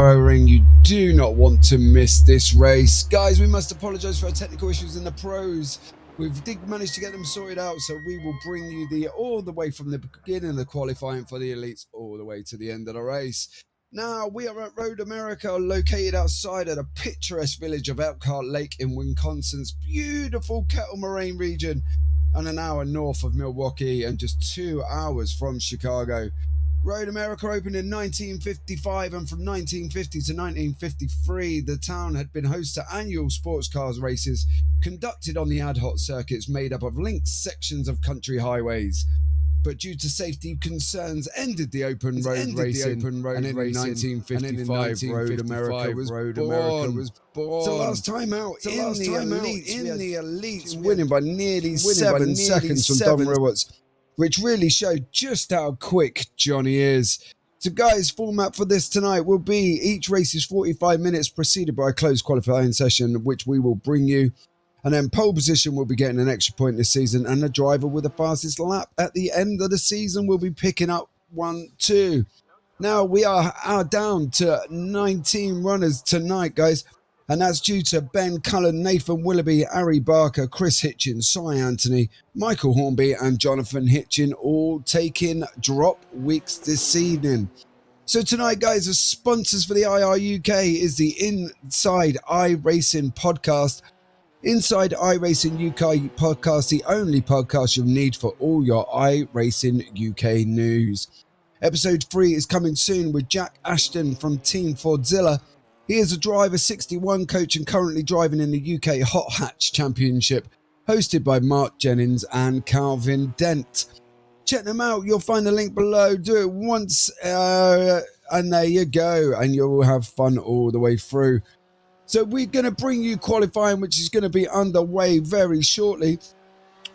Ring, you do not want to miss this race. Guys, we must apologise for our technical issues in the pros. We've managed to get them sorted out, so we will bring you all the way from the beginning of the qualifying for the elites all the way to the end of the race. Now, we are at Road America, located outside of the picturesque village of Elkhart Lake in Wisconsin's beautiful Kettle Moraine region, and an hour north of Milwaukee and just 2 hours from Chicago. Road America opened in 1955, and from 1950 to 1953, the town had been host to annual sports cars races conducted on the ad hoc circuits made up of linked sections of country highways. But due to safety concerns, ended the open road racing, and in 1955, Road America was born. So last time out in the elites, winning by nearly 7 seconds from Don Roberts, which really showed just how quick Johnny is. So guys, format for this tonight will be each race is 45 minutes, preceded by a closed qualifying session, which we will bring you. And then pole position will be getting an extra point this season, and the driver with the fastest lap at the end of the season will be picking up 1-2. Now we are down to 19 runners tonight, guys, and that's due to Ben Cullen, Nathan Willoughby, Harry Barker, Chris Hitchin, Cy Anthony, Michael Hornby and Jonathan Hitchin all taking drop weeks this evening. So tonight, guys, the sponsors for the IR UK is the Inside iRacing podcast. Inside iRacing UK podcast, the only podcast you'll need for all your iRacing UK news. Episode 3 is coming soon with Jack Ashton from Team Fordzilla. He is a driver 61 coach and currently driving in the UK Hot Hatch Championship, hosted by Mark Jennings and Calvin Dent. Check them out. You'll find the link below. Do it once and there you go. And you'll have fun all the way through. So we're going to bring you qualifying, which is going to be underway very shortly.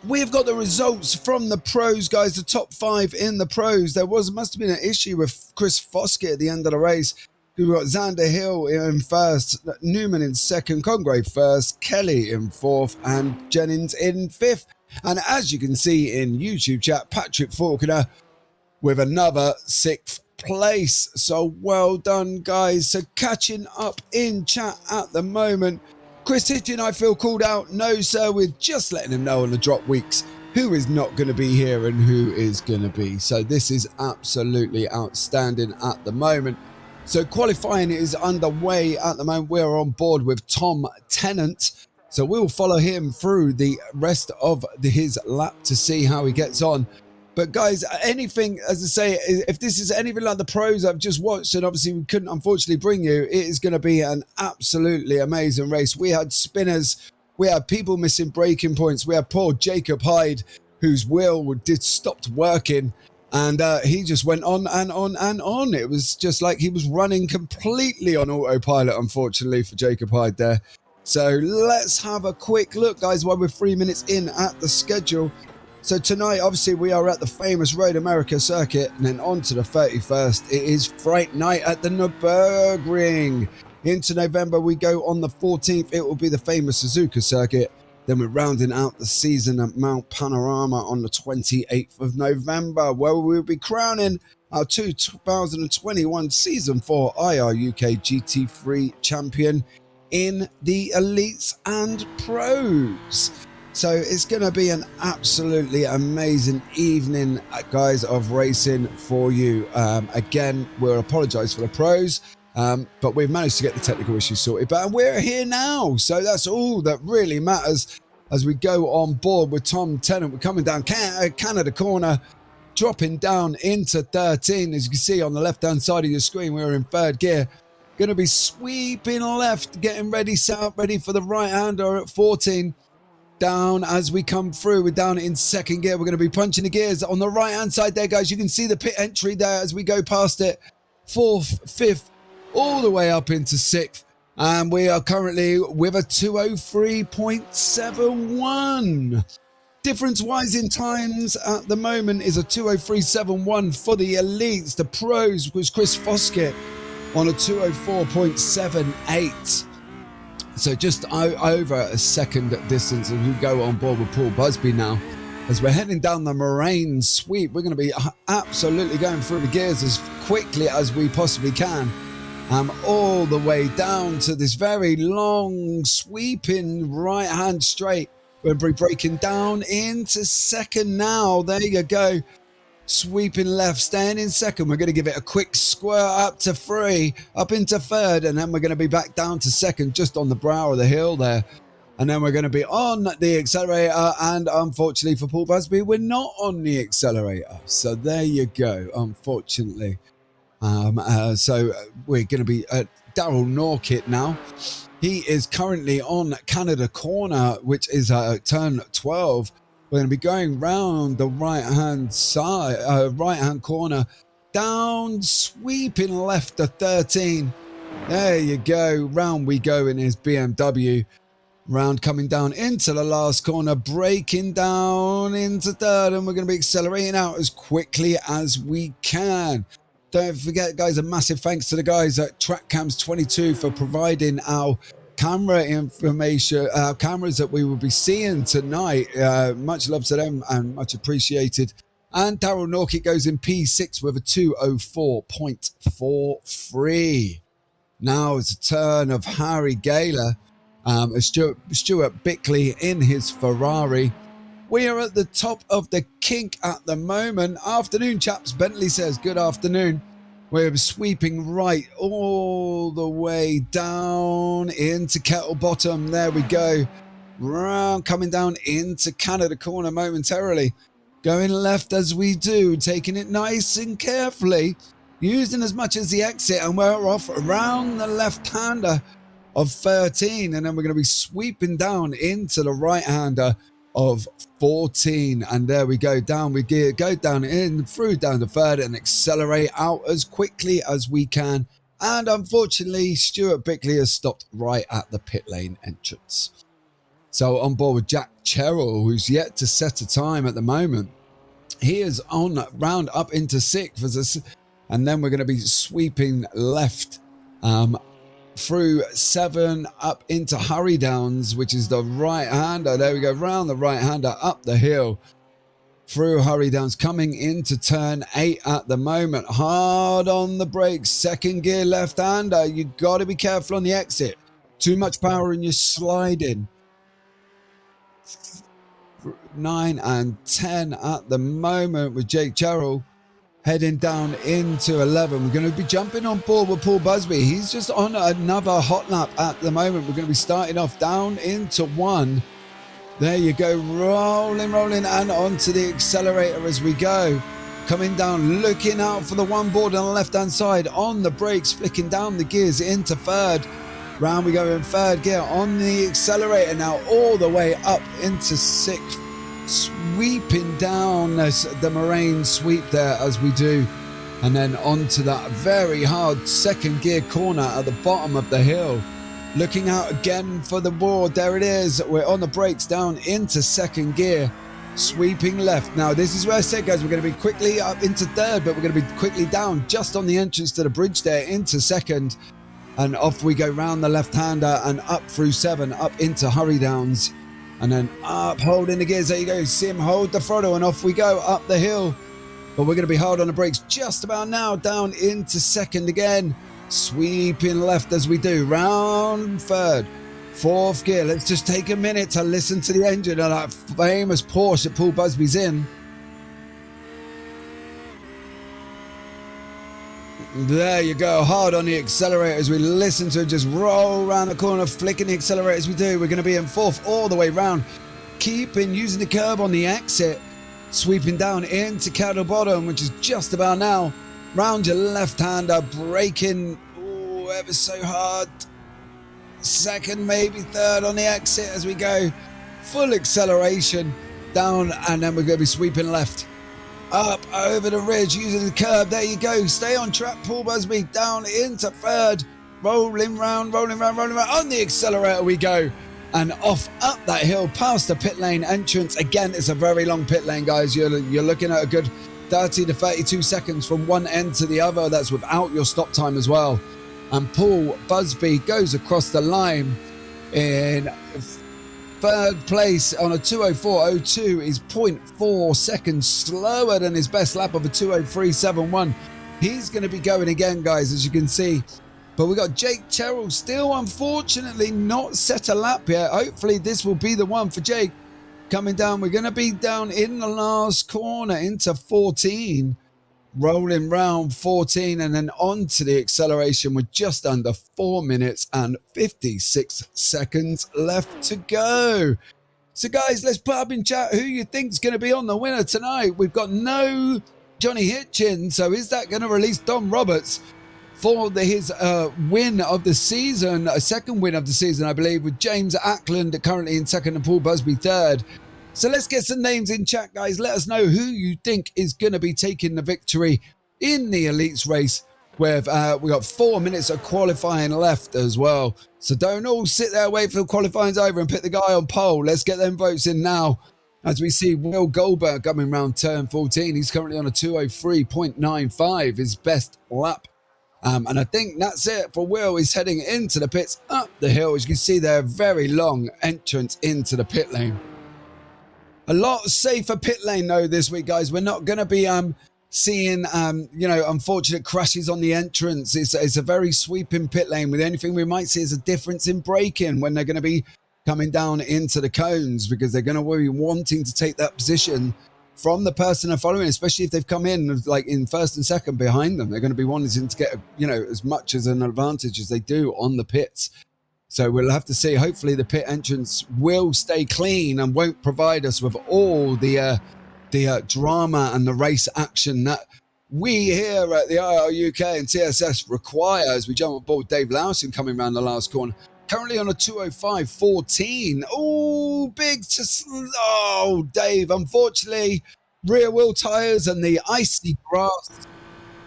We've got the results from the pros, guys, the top 5 in the pros. There must have been an issue with Chris Foskett at the end of the race. We've got Xander Hill in first, Newman in second, Congrave first, Kelly in fourth, and Jennings in fifth. And as you can see in YouTube chat, Patrick Faulkner with another 6th place. So well done, guys. So catching up in chat at the moment. Chris Hitchin, I feel called out. No, sir, we're just letting him know on the drop weeks who is not going to be here and who is going to be. So this is absolutely outstanding at the moment. So qualifying is underway at the moment. We're on board with Tom Tennant. So we'll follow him through the rest of his lap to see how he gets on. But guys, anything, as I say, if this is anything like the pros I've just watched, and obviously we couldn't unfortunately bring you, it is going to be an absolutely amazing race. We had spinners, we had people missing braking points, we had poor Jacob Hyde, whose wheel stopped working, and he just went on and on and on. It was just like he was running completely on autopilot, unfortunately, for Jacob Hyde there. So let's have a quick look, guys, while we're 3 minutes in at the schedule. So tonight, obviously, we are at the famous Road America circuit, and then on to the 31st. It is Fright Night at the Nürburgring. Into November, we go on the 14th. It will be the famous Suzuka circuit. Then we're rounding out the season at Mount Panorama on the 28th of November, where we'll be crowning our 2021 Season 4 IR UK GT3 champion in the elites and pros. So it's going to be an absolutely amazing evening, guys, of racing for you. Again, we'll apologise for the pros, but we've managed to get the technical issues sorted. But we're here now, so that's all that really matters as we go on board with Tom Tennant. We're coming down Canada Corner, dropping down into 13. As you can see on the left-hand side of your screen, we're in 3rd gear. Going to be sweeping left, getting ready, set up, ready for the right-hander at 14. Down as we come through, we're down in 2nd gear. We're going to be punching the gears on the right hand side there, guys. You can see the pit entry there as we go past it. 4th, 5th, all the way up into 6th, and we are currently with a 203.71. difference wise in times at the moment is a 203.71 for the elites. The pros was Chris Foskett on a 204.78. So just over a second distance as we go on board with Paul Busby now. As we're heading down the Moraine sweep, we're going to be absolutely going through the gears as quickly as we possibly can. all the way down to this very long sweeping right hand straight. We'll be breaking down into second now. There you go. Sweeping left, staying in second. We're going to give it a quick squirt up to 3, up into third, and then we're going to be back down to second, just on the brow of the hill there. And then we're going to be on the accelerator, and unfortunately for Paul Busby, we're not on the accelerator. So there you go, unfortunately. So we're going to be at Daryl Norkit now. He is currently on Canada Corner, which is turn 12. We're going to be going round the right-hand side, right-hand corner, down, sweeping left to 13. There you go. Round we go in his BMW. Round coming down into the last corner, breaking down into third, and we're going to be accelerating out as quickly as we can. Don't forget, guys, a massive thanks to the guys at TrackCams22 for providing our camera information, cameras that we will be seeing tonight. Much love to them and much appreciated. And Daryl Norkit goes in P6 with a 2:04.43. Now it's a turn of Harry Gaylor, Stuart Bickley in his Ferrari. We are at the top of the kink at the moment. Afternoon, chaps. Bentley says, good afternoon. We're sweeping right all the way down into Kettle Bottom. There we go. Round, coming down into Canada Corner momentarily. Going left as we do, taking it nice and carefully, using as much as the exit, and we're off around the left-hander of 13, and then we're going to be sweeping down into the right-hander of 14, and there we go. Down we go, down in, through down to third, and accelerate out as quickly as we can. And unfortunately, Stuart Bickley has stopped right at the pit lane entrance. So on board with Jack Cherrill, who's yet to set a time at the moment. He is on round up into 6th, and then we're going to be sweeping left through 7 up into Hurry Downs, which is the right-hander. There we go, round the right-hander, up the hill, through Hurry Downs, coming into turn 8 at the moment. Hard on the brakes, second gear left-hander. You got to be careful on the exit. Too much power in your sliding. 9 and 10 at the moment with Jake Cherrill. Heading down into 11. We're going to be jumping on board with Paul Busby. He's just on another hot lap at the moment. We're going to be starting off down into 1. There you go. Rolling, and onto the accelerator as we go. Coming down, looking out for the one board on the left-hand side. On the brakes, flicking down the gears into third. Round we go in third gear on the accelerator now, all the way up into 6th. Sweeping down the moraine sweep there as we do, and then onto that very hard second gear corner at the bottom of the hill. Looking out again for the board. There it is. We're on the brakes down into second gear, sweeping left. Now this is where I said, guys, we're going to be quickly up into third, but we're going to be quickly down just on the entrance to the bridge there into second, and off we go round the left-hander and up through 7 up into Hurry Downs. And then up, holding the gears. There you go. See him hold the throttle, and off we go up the hill. But we're going to be hard on the brakes just about now. Down into second again. Sweeping left as we do. Round third. 4th gear. Let's just take a minute to listen to the engine of that famous Porsche that Paul Busby's in. There you go, hard on the accelerator as we listen to it just roll around the corner, flicking the accelerator as we do. We're going to be in 4th all the way round, keeping using the curb on the exit, sweeping down into Kettle Bottom, which is just about now. Round your left-hander, braking ever so hard. 2nd, maybe 3rd on the exit as we go. Full acceleration down, and then we're going to be sweeping left. Up over the ridge using the curb. There you go. Stay on track, Paul Busby. Down into 3rd. Rolling round on the accelerator we go, and off up that hill past the pit lane entrance. Again, it's a very long pit lane, guys. You're looking at a good 30 to 32 seconds from one end to the other. That's without your stop time as well. And Paul Busby goes across the line in 3rd place on a 2:04.02. Is 0.4 seconds slower than his best lap of a 2:03.71. He's going to be going again, guys, as you can see. But we got Jake Terrell still, unfortunately, not set a lap yet. Hopefully this will be the one for Jake. Coming down, we're going to be down in the last corner into 14. Rolling round 14 and then on to the acceleration with just under 4 minutes and 56 seconds left to go. So guys, let's put up in chat who you think's going to be on the winner tonight. We've got no Johnny Hitchin, so is that going to release Dom Roberts for his win of the season, a second win of the season, I believe, with James Ackland currently in second and Paul Busby third. So let's get some names in chat, guys. Let us know who you think is going to be taking the victory in the Elites race. We've got 4 minutes of qualifying left as well. So don't all sit there, wait for the qualifying's over and pick the guy on pole. Let's get them votes in now. As we see Will Goldberg coming round turn 14. He's currently on a 2:03.95, his best lap. And I think that's it for Will. He's heading into the pits up the hill. As you can see there, very long entrance into the pit lane. A lot safer pit lane though this week, guys. We're not going to be seeing, unfortunate crashes on the entrance. It's a very sweeping pit lane. With anything we might see is a difference in braking when they're going to be coming down into the cones, because they're going to be wanting to take that position from the person they're following, especially if they've come in like in first and second behind them. They're going to be wanting to get, as much as an advantage as they do on the pits. So we'll have to see. Hopefully the pit entrance will stay clean and won't provide us with all the drama and the race action that we here at the IR UK and TSS require as we jump aboard Dave Lowson coming around the last corner. Currently on a 2:05.14. Oh, Dave, unfortunately, rear wheel tyres and the icy grass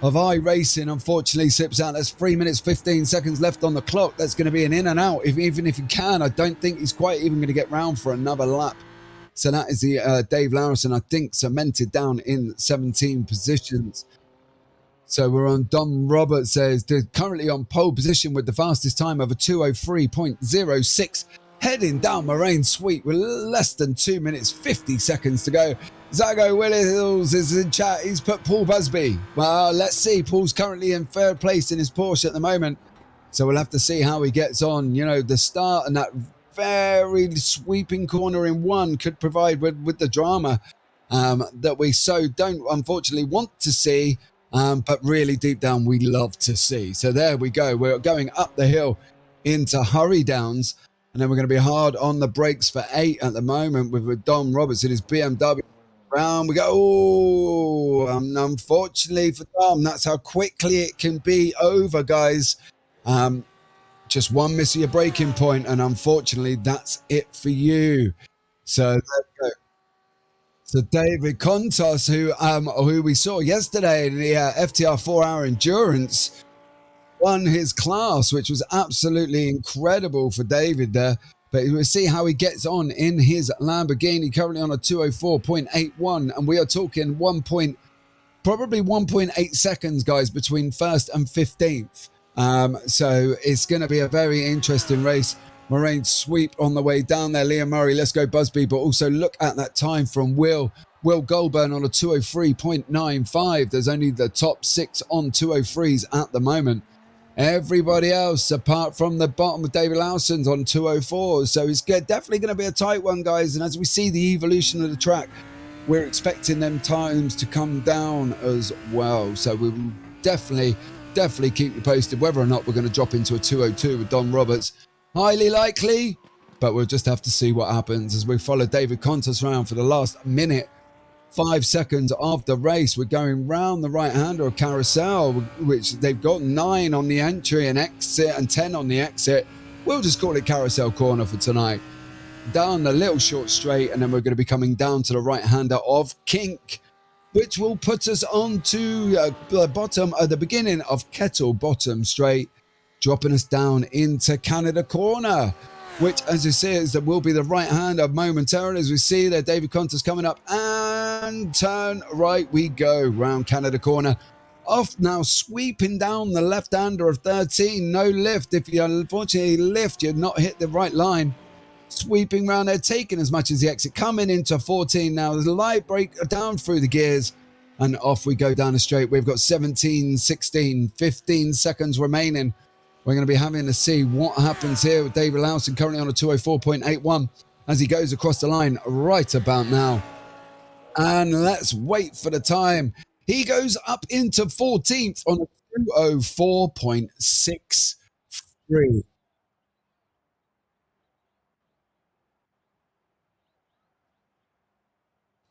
of iRacing unfortunately slips out. That's 3 minutes 15 seconds left on the clock. That's going to be an in and out. Even if he can, I don't think he's quite even going to get round for another lap. So that is the Dave Lowson, I think, cemented down in 17 positions. So we're on Dom Roberts, says they're currently on pole position with the fastest time of a 2:03.06, heading down Moraine Sweet with less than 2 minutes 50 seconds to go. Zago Willis is in chat. He's put Paul Busby. Well, let's see. Paul's currently in third place in his Porsche at the moment. So we'll have to see how he gets on. The start and that very sweeping corner in one could provide with the drama that we so don't unfortunately want to see. But really deep down we love to see. So there we go. We're going up the hill into Hurry Downs, and then we're going to be hard on the brakes for 8 at the moment with Dom Roberts in his BMW. Round we go. Oh, unfortunately for Dom, that's how quickly it can be over, guys. Just one miss of your braking point, and unfortunately that's it for you. So there we go. So David Contos, who we saw yesterday in the FTR 4-hour endurance, won his class, which was absolutely incredible for David there. But we'll see how he gets on in his Lamborghini, currently on a 2:04.81, and we are talking probably 1.8 seconds, guys, between first and 15th. So it's going to be a very interesting race. Moraine Sweep on the way down there. Liam Murray, let's go Busby. But also look at that time from Will Goldburn on a 2:03.95. There's only the top 6 on 2:03s at the moment. Everybody else, apart from the bottom of David Lowson's, on 2:04. So it's definitely going to be a tight one, guys. And as we see the evolution of the track, we're expecting them times to come down as well. So we will definitely keep you posted whether or not we're going to drop into a 2:02 with Don Roberts. Highly likely, but we'll just have to see what happens as we follow David Contos around for the last minute, 5 seconds of the race. We're going round the right-hander of Carousel, which they've got 9 on the entry and exit and 10 on the exit. We'll just call it Carousel Corner for tonight. Down the little short straight, and then we're going to be coming down to the right-hander of Kink, which will put us on to the beginning of Kettle Bottom Straight, dropping us down into Canada Corner, which, as you see, will be the right-hander momentarily. As we see there, David Contos coming up, and turn right we go round Canada Corner. Off now, sweeping down the left-hander of 13. No lift. If you unfortunately lift, you've not hit the right line. Sweeping round there, taking as much as the exit. Coming into 14 now. There's a light break down through the gears, and off we go down the straight. We've got 17, 16, 15 seconds remaining. We're going to be having to see what happens here with David Lowson currently on a 204.81 as he goes across the line right about now. And let's wait for the time. He goes up into 14th on a 204.63.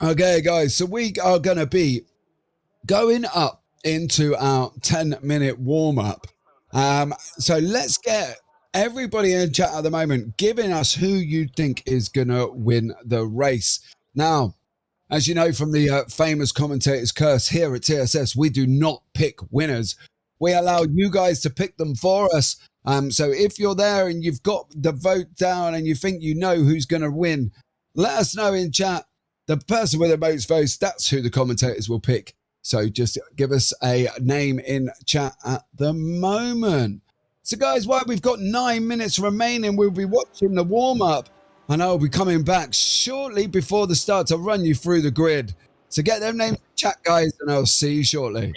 Okay, guys, so we are going to be going up into our 10-minute warm-up. So let's get everybody in chat at the moment giving us who you think is going to win the race. Now, as you know from the famous commentator's curse here at TSS, we do not pick winners. We allow you guys to pick them for us. So if you're there and you've got the vote down and you think you know who's going to win, let us know in chat. The person with the most votes, that's who the commentators will pick. So just give us a name in chat at the moment. So guys, while we've got 9 minutes remaining, we'll be watching the warm-up. And I'll be coming back shortly before the start to run you through the grid. So get them names in chat, guys, and I'll see you shortly.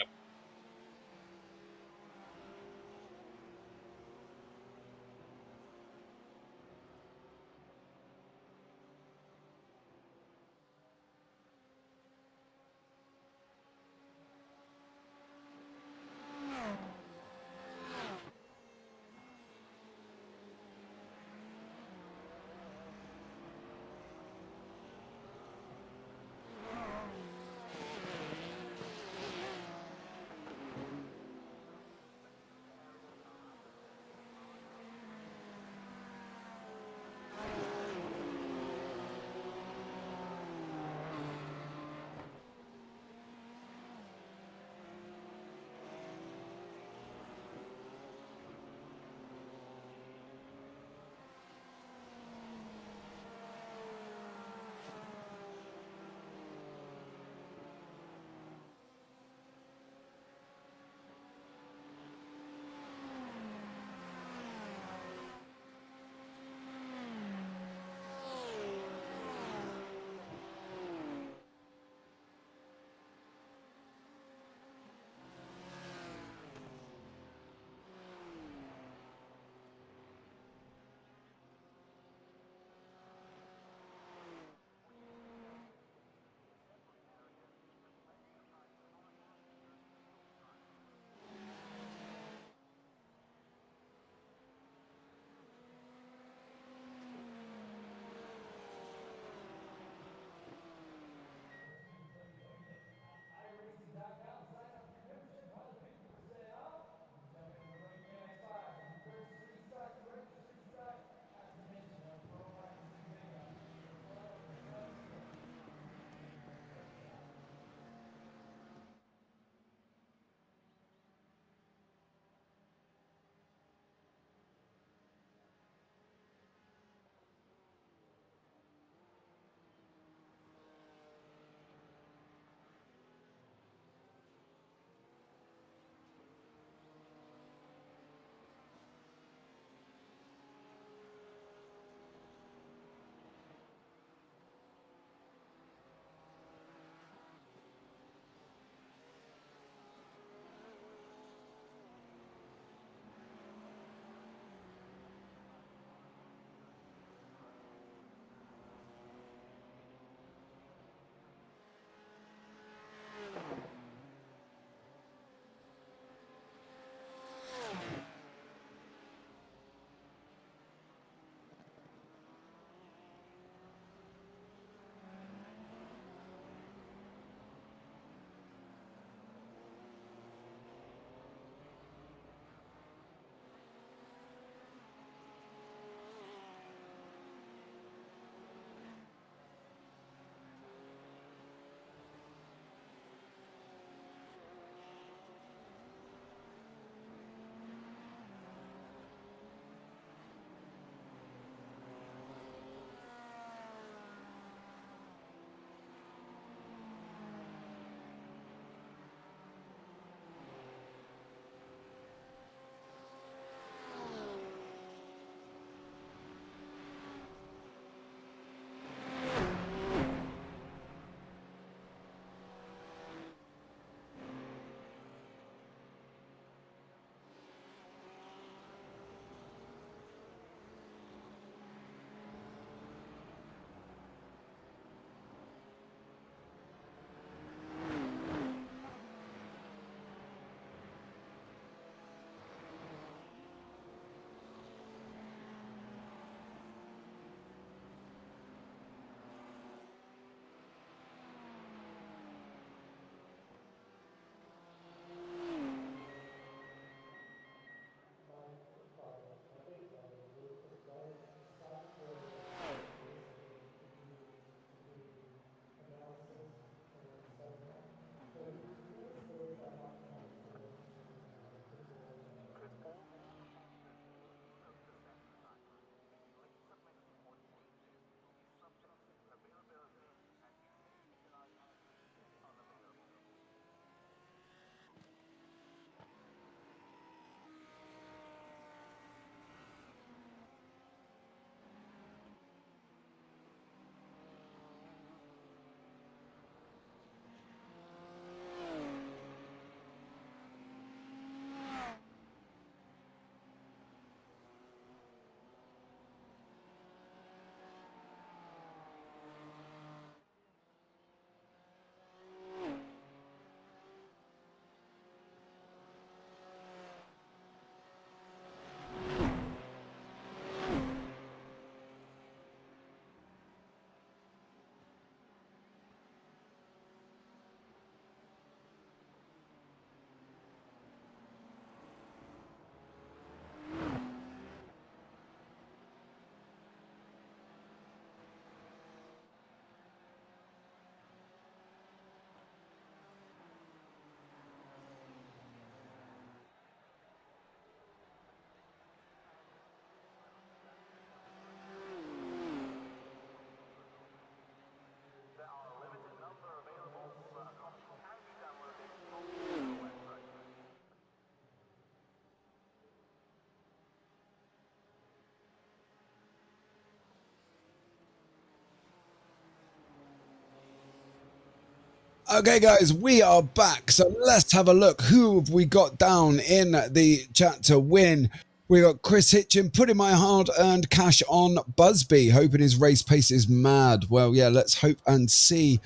Okay, guys, we are back. So let's have a look. Who have we got down in the chat to win? We got Chris Hitchin putting my hard-earned cash on Busby, hoping his race pace is mad. Well, yeah, let's hope and see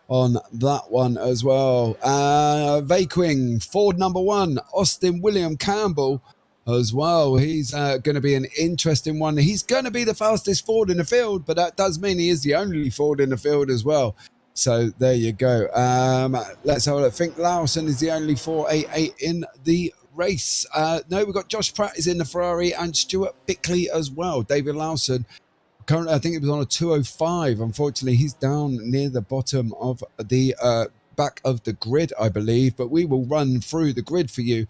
on that one as well. Vaquing, Ford #1, Austin William Campbell as well. He's going to be an interesting one. He's going to be the fastest Ford in the field, but that does mean he is the only Ford in the field as well. So there you go. Let's have a look. Fink Lawson is the only 488 in the race. No, we've got Josh Pratt is in the Ferrari and Stuart Bickley as well. David Lawson, currently I think it was on a 205. Unfortunately, he's down near the bottom of the back of the grid, I believe. But we will run through the grid for you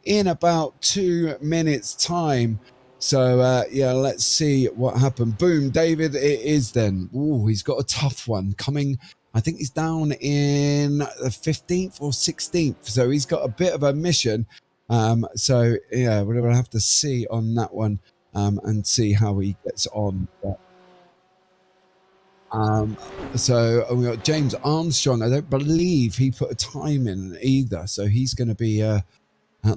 in about 2 minutes' time. So, yeah, let's see what happened. Boom, David, it is then. Ooh, he's got a tough one coming. I think he's down in the 15th or 16th. So he's got a bit of a mission. So, yeah, we're going to have to see on that one and see how he gets on. So we got James Armstrong. I don't believe he put a time in either. So he's going to be at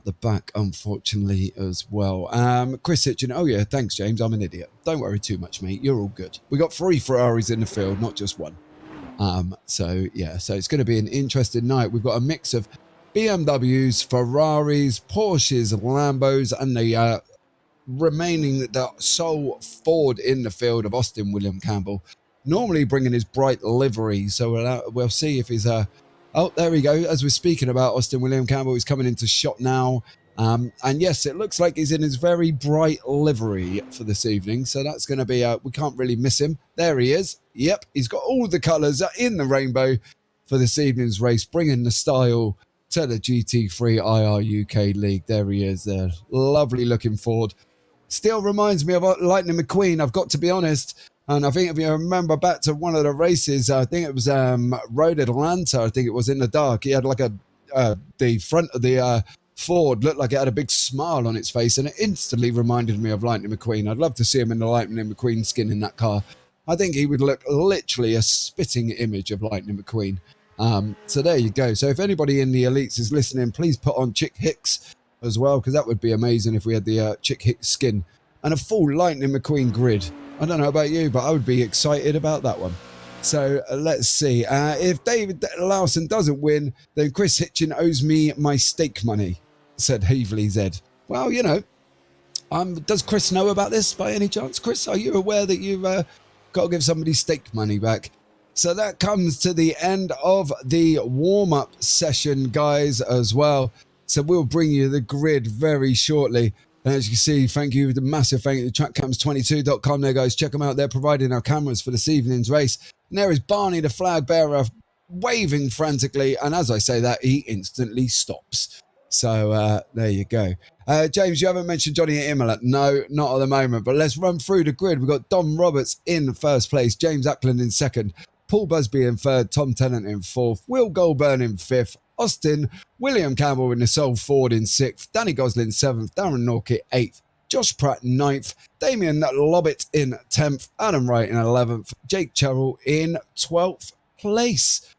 the back, unfortunately, as well. Chris Hitchin. Oh, yeah, thanks, James. I'm an idiot. Don't worry too much, mate. You're all good. We got 3 Ferraris in the field, not just one. So yeah, so it's going to be an interesting night. We've got a mix of BMWs, Ferraris, Porsches, Lambos, and the remaining the sole Ford in the field of Austin William Campbell, normally bringing his bright livery. So we'll see if he's oh, there we go. As we're speaking about Austin William Campbell, he's coming into shot now. And yes, it looks like he's in his very bright livery for this evening. So that's going to be, we can't really miss him. There he is. Yep, he's got all the colours in the rainbow for this evening's race, bringing the style to the GT3 IR UK League. There he is there. Lovely looking Ford. Still reminds me of Lightning McQueen, I've got to be honest. And I think if you remember back to one of the races, I think it was Road Atlanta, I think it was in the dark. He had like the front of the Ford looked like it had a big smile on its face, and it instantly reminded me of Lightning McQueen. I'd love to see him in the Lightning McQueen skin in that car. I think he would look literally a spitting image of Lightning McQueen. So there you go. So if anybody in the elites is listening, please put on Chick Hicks as well, because that would be amazing if we had the Chick Hicks skin and a full Lightning McQueen grid. I don't know about you, but I would be excited about that one. So let's see. If David Lawson doesn't win, then Chris Hitchin owes me my stake money, said Heavely Zed. Well, you know, does Chris know about this by any chance? Chris, are you aware that you've got to give somebody stake money back? So that comes to the end of the warm-up session, guys, as well. So we'll bring you the grid very shortly. And as you can see, thank you, the massive thank you to trackcams22.com there, guys. Check them out. They're providing our cameras for this evening's race. And there is Barney, the flag bearer, waving frantically. And as I say that, he instantly stops. So there you go. James, you haven't mentioned Johnny Imola. No, not at the moment. But let's run through the grid. We've got Dom Roberts in first place, James Ackland in second, Paul Busby in third, Tom Tennant in fourth, Will Goulburn in fifth, Austin William Campbell in the sole Ford in sixth, Danny Gosling seventh, Darren Norkett eighth, Josh Pratt ninth, Damien Lobbett in 10th, Adam Wright in 11th, Jake Charrell in 12th place.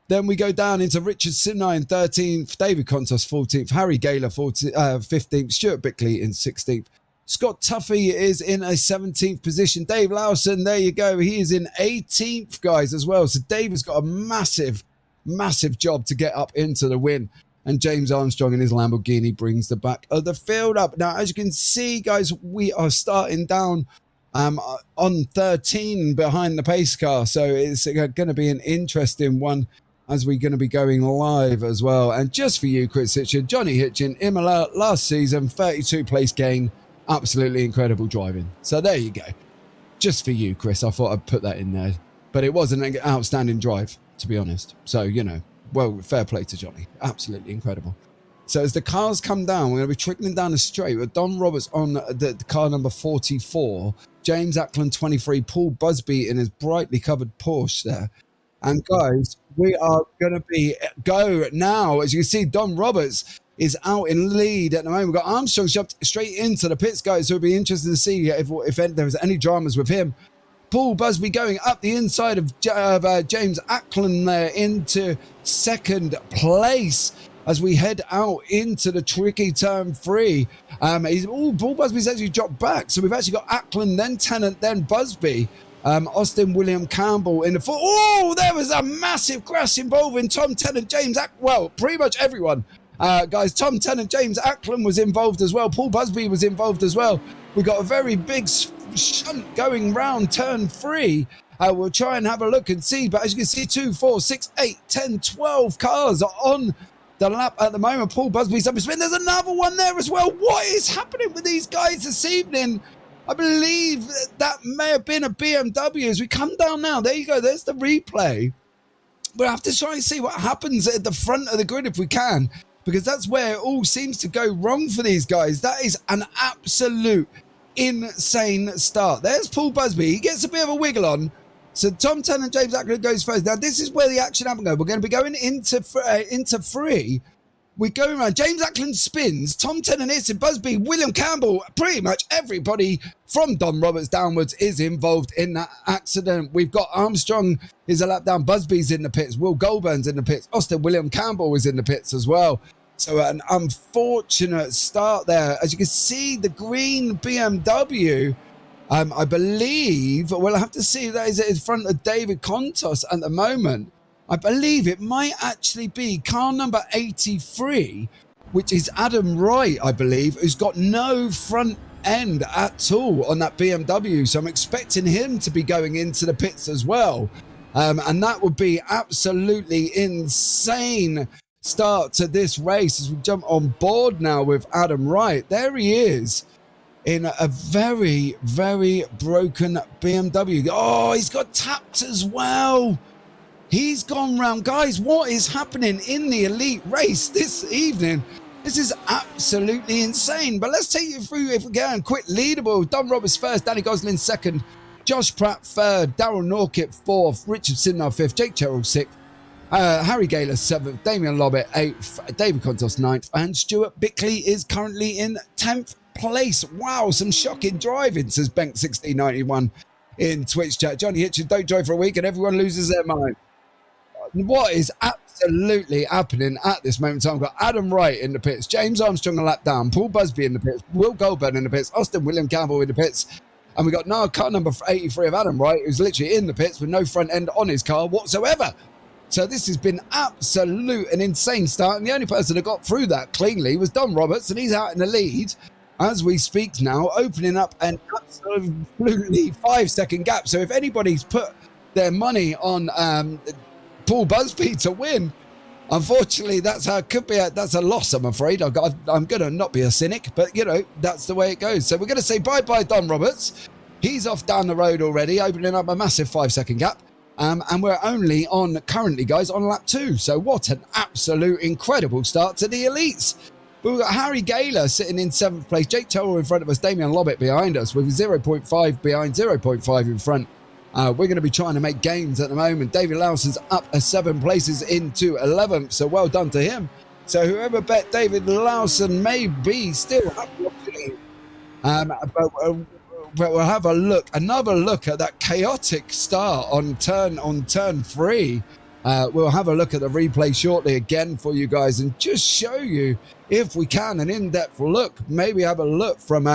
Then we go down into Richard Sinai in 13th, David Contos 14th, Harry Gaylor 15th, Stuart Bickley in 16th. Scott Tuffy is in a 17th position. Dave Lawson, there you go. He is in 18th, guys, as well. So Dave has got a massive, massive job to get up into the win. And James Armstrong in his Lamborghini brings the back of the field up. Now, as you can see, guys, we are starting down on 13 behind the pace car. So it's going to be an interesting one, as we're going to be going live as well. And just for you, Chris Hitchin, Johnny Hitchin, Imola last season, 32 place gain. Absolutely incredible driving. So there you go. Just for you, Chris. I thought I'd put that in there. But it was an outstanding drive, to be honest. So, you know, well, fair play to Johnny. Absolutely incredible. So as the cars come down, we're going to be trickling down the straight with Don Roberts on the car number 44, James Ackland 23, Paul Busby in his brightly covered Porsche there. And guys, we are going to go now. As you can see, Don Roberts is out in lead at the moment. We've got Armstrong jumped straight into the pits, guys. So it'll be interesting to see if there was any dramas with him. Paul Busby going up the inside of James Ackland there into second place as we head out into the tricky turn 3. Paul Busby's actually dropped back, so we've actually got Ackland, then Tennant, then Busby. Austin William Campbell in the foot. Oh, there was a massive crash involving Tom Tennant, James well, pretty much everyone. Guys, Tom Tennant, James Ackland was involved as well. Paul Busby was involved as well. We got a very big shunt going round turn 3. We'll try and have a look and see, but as you can see, 2, 4, 6, 8, 10, 12 cars are on the lap at the moment. Paul Busby's up his spin. There's another one there as well. What is happening with these guys this evening? I believe that may have been a BMW as we come down now. There you go. There's the replay. We'll have to try and see what happens at the front of the grid if we can, because that's where it all seems to go wrong for these guys. That is an absolute insane start. There's Paul Busby. He gets a bit of a wiggle on. So Tom Tennant, James Ackland goes first. Now, this is where the action happens. We're going to be going into 3. We're going around. James Ackland spins. Tom Tennant hits it. Busby, William Campbell, pretty much everybody from Don Roberts downwards is involved in that accident. We've got Armstrong is a lap down. Busby's in the pits. Will Goldburn's in the pits. Austin William Campbell is in the pits as well. So an unfortunate start there. As you can see, the green BMW, I believe, we'll have to see, that is in front of David Contos at the moment. I believe it might actually be car number 83, which is Adam Wright, I believe, who's got no front end at all on that BMW. So I'm expecting him to be going into the pits as well. And that would be absolutely insane start to this race as we jump on board now with Adam Wright. There he is in a very, very broken BMW. Oh, he's got tapped as well. He's gone round. Guys, what is happening in the elite race this evening? This is absolutely insane. But let's take you through, if we can, quick leaderboard. Don Roberts first, Danny Gosling second, Josh Pratt third, Daryl Norkett fourth, Richard Sidnar fifth, Jake Terrell sixth, Harry Gaylor 7th, Damien Lobbett 8th, David Contos 9th, and Stuart Bickley is currently in 10th place. Wow, some shocking driving, says Bank1691 in Twitch chat. Johnny Hitchin, don't drive for a week and everyone loses their mind. What is absolutely happening at this moment in time? We've got Adam Wright in the pits, James Armstrong a lap down, Paul Busby in the pits, Will Goldburn in the pits, Austin William Campbell in the pits, and we got now car number 83 of Adam Wright, who's literally in the pits with no front end on his car whatsoever. So this has been absolute and insane start, and the only person that got through that cleanly was Don Roberts, and he's out in the lead as we speak now, opening up an absolutely 5-second gap. So if anybody's put their money on Paul Busby to win, unfortunately that's how it could be. That's a loss, I'm afraid. I'm going to not be a cynic, but you know, that's the way it goes. So we're going to say bye-bye Don Roberts. He's off down the road already, opening up a massive 5-second gap. And we're only on, currently, guys, on lap 2. So what an absolute incredible start to the elites. But we've got Harry Gaylor sitting in 7th place, Jake Terrell in front of us, Damien Lobbett behind us with 0.5 behind, 0.5 in front. We're going to be trying to make gains at the moment. David Lawson's up 7 places into 11th, so well done to him. So whoever bet David Lawson may be still up. But we'll have a look, another look at that chaotic start on turn 3. We'll have a look at the replay shortly again for you guys and just show you, if we can, an in-depth look. Maybe have a look from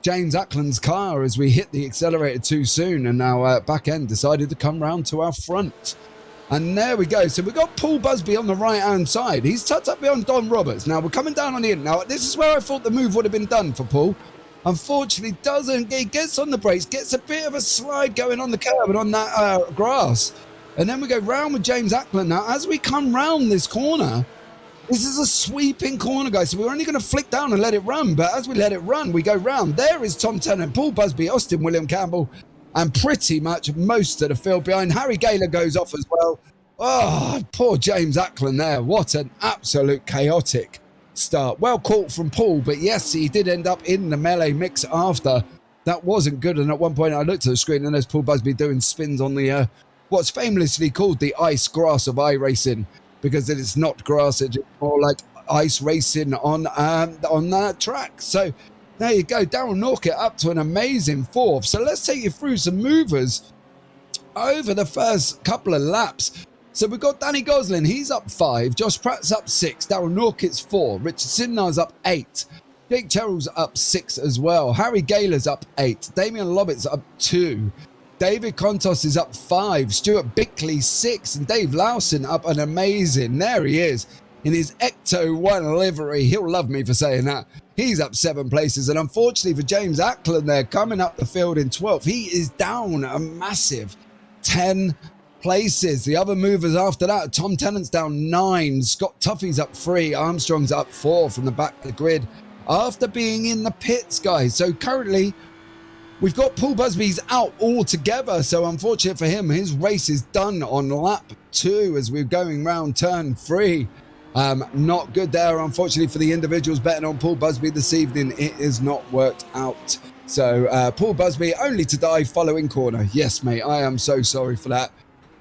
James Ackland's car as we hit the accelerator too soon, and our back end decided to come round to our front. And there we go. So we've got Paul Busby on the right-hand side. He's tucked up beyond Don Roberts. Now we're coming down on the end. Now this is where I thought the move would have been done for Paul. Unfortunately, doesn't. He gets on the brakes, gets a bit of a slide going on the curb and on that grass. And then we go round with James Ackland. Now, as we come round this corner, this is a sweeping corner, guys. So we're only going to flick down and let it run. But as we let it run, we go round. There is Tom Tennant, Paul Busby, Austin William Campbell, and pretty much most of the field behind. Harry Gaylor goes off as well. Oh, poor James Ackland there. What an absolute chaotic start. Well caught from Paul, but yes, he did end up in the melee mix after. That wasn't good, and at one point I looked at the screen and there's Paul Busby doing spins on the what's famously called the ice grass of iRacing, because it is not grass, it's more like ice racing on that track. So There you go, Darryl Norkett up to an amazing 4th. So let's take you through some movers over the first couple of laps. So we've got Danny Gosling, he's up 5, Josh Pratt's up 6, Darryl Norkett's 4, Richard Sidnar's up 8, Jake Cheryl's up 6 as well, Harry Gaylor's up 8, Damien Lovett's up 2, David Contos is up 5, Stuart Bickley 6, and Dave Lawson up an amazing, there he is, in his Ecto 1 livery. He'll love me for saying that. He's up 7 places, and unfortunately for James Ackland there, coming up the field in 12th, he is down a massive 10 places. The other movers after that, Tom Tennant's down 9, Scott Tuffy's up 3, Armstrong's up 4 from the back of the grid after being in the pits, guys. So currently we've got Paul Busby's out altogether, so unfortunate for him, his race is done on lap 2 as we're going round turn 3. Not good there, unfortunately, for the individuals betting on Paul Busby this evening. It has not worked out. So Paul Busby only to die following corner. Yes, mate, I am so sorry for that.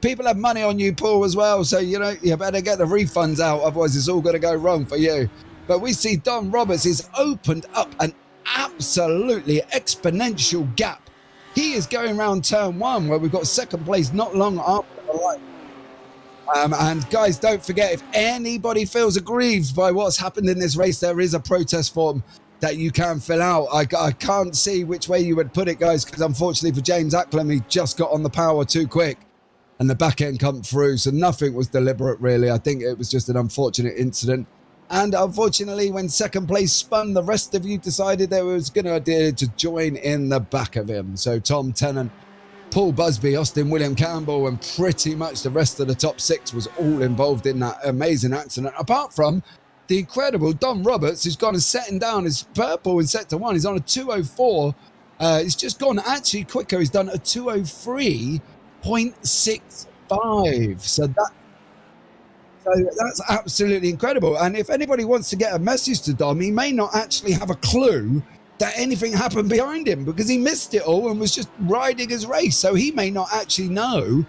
People have money on you, Paul, as well, so you better get the refunds out, otherwise it's all going to go wrong for you. But we see Don Roberts has opened up an absolutely exponential gap. He is going around turn 1 where we've got 2nd place not long after the line. And guys, don't forget, if anybody feels aggrieved by what's happened in this race, there is a protest form that you can fill out. I can't see which way you would put it, guys, because unfortunately for James Ackland, he just got on the power too quick and the back end come through, so nothing was deliberate really. I think it was just an unfortunate incident, and unfortunately when 2nd place spun, the rest of you decided there was a good idea to join in the back of him. So Tom Tennant, Paul Busby, Austin William Campbell, and pretty much the rest of the top 6 was all involved in that amazing accident, apart from the incredible Don Roberts, who's gone and setting down his purple in sector 1. He's on a 2:04. He's just gone actually quicker. He's done a 2:03.65. So that's absolutely incredible. And if anybody wants to get a message to Dom, he may not actually have a clue that anything happened behind him, because he missed it all and was just riding his race. So he may not actually know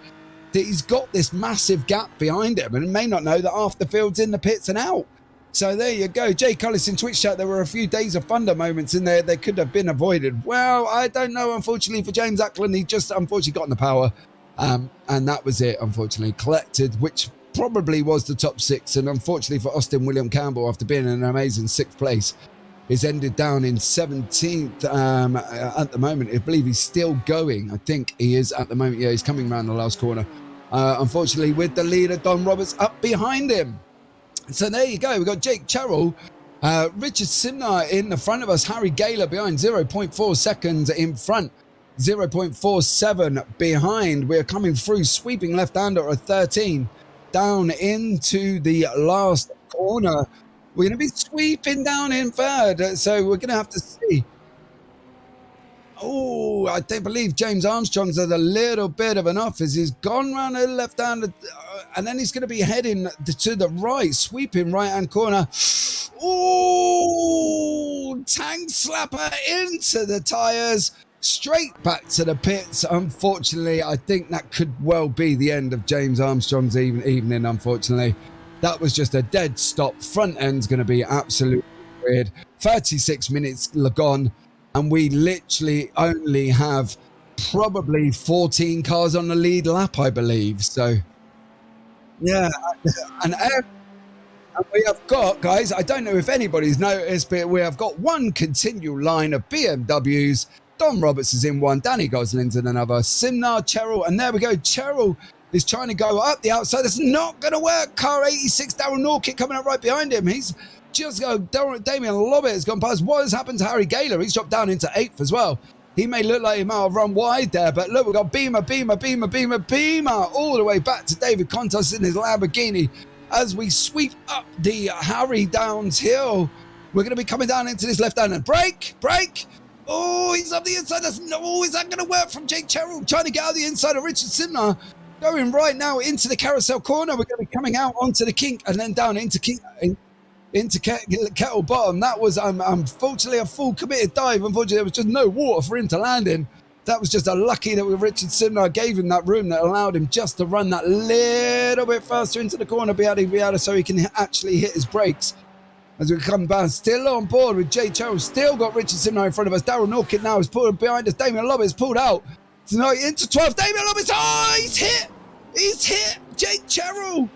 that he's got this massive gap behind him, and may not know that half the field's in the pits and out. So there you go. Jay Cullis in Twitch chat, there were a few Days of Thunder moments in there. They could have been avoided. Well, I don't know. Unfortunately for James Ackland, he just unfortunately got in the power. And that was it, unfortunately. Collected, which probably was the top 6. And unfortunately for Austin William Campbell, after being in an amazing 6th place, is ended down in 17th at the moment. I believe he's still going. I think he is at the moment. Yeah, he's coming around the last corner. Unfortunately, with the leader, Don Roberts, up behind him. So there you go. We've got Jake Cherryl, Richard Sidnar in the front of us, Harry Gaylor behind, 0.4 seconds in front, 0.47 behind. We're coming through, sweeping left-hander at 13, down into the last corner. We're going to be sweeping down in 3rd, so we're going to have to see. Oh, I don't believe James Armstrong's had a little bit of an off as he's gone round the left-hander, and then he's going to be heading to the right, sweeping right-hand corner. Oh, tank slapper into the tyres, straight back to the pits. Unfortunately, I think that could well be the end of James Armstrong's evening, unfortunately. That was just a dead stop. Front end's going to be absolutely weird. 36 minutes gone, and we literally only have probably 14 cars on the lead lap, I believe. So, yeah. And we have got, guys, I don't know if anybody's noticed, but we have got one continual line of BMWs. Don Roberts is in one, Danny Gosling's in another, Sidnar, Cherryl, and there we go. Cherryl is trying to go up the outside. It's not going to work. Car 86, Darryl Norkett coming up right behind him. He's just Damien Lobbett has gone past. What has happened to Harry Gaylor? He's dropped down into 8th as well. He may look like he might have run wide there, but look, we've got Beamer, all the way back to David Contos in his Lamborghini as we sweep up the Harry Downs Hill. We're going to be coming down into this left-hander. Break! Oh, he's up the inside. Is that going to work from Jake Cherryl? Trying to get out the inside of Richard Sidnar. Going right now into the Carousel Corner. We're going to be coming out onto the kink and then down into Kettle Bottom. That was unfortunately a full committed dive. Unfortunately, there was just no water for him to land in. That was just a lucky that Richard Sidnar gave him that room that allowed him just to run that little bit faster into the corner so he can actually hit his brakes. as we come back, still on board with Jay Terrell, still got Richard Simner in front of us. Daryl Norkin now is pulling behind us. Damien Lobbit's pulled out. Tonight into 12th. Damien Lobbit's, he's hit. He's hit Jake Terrell.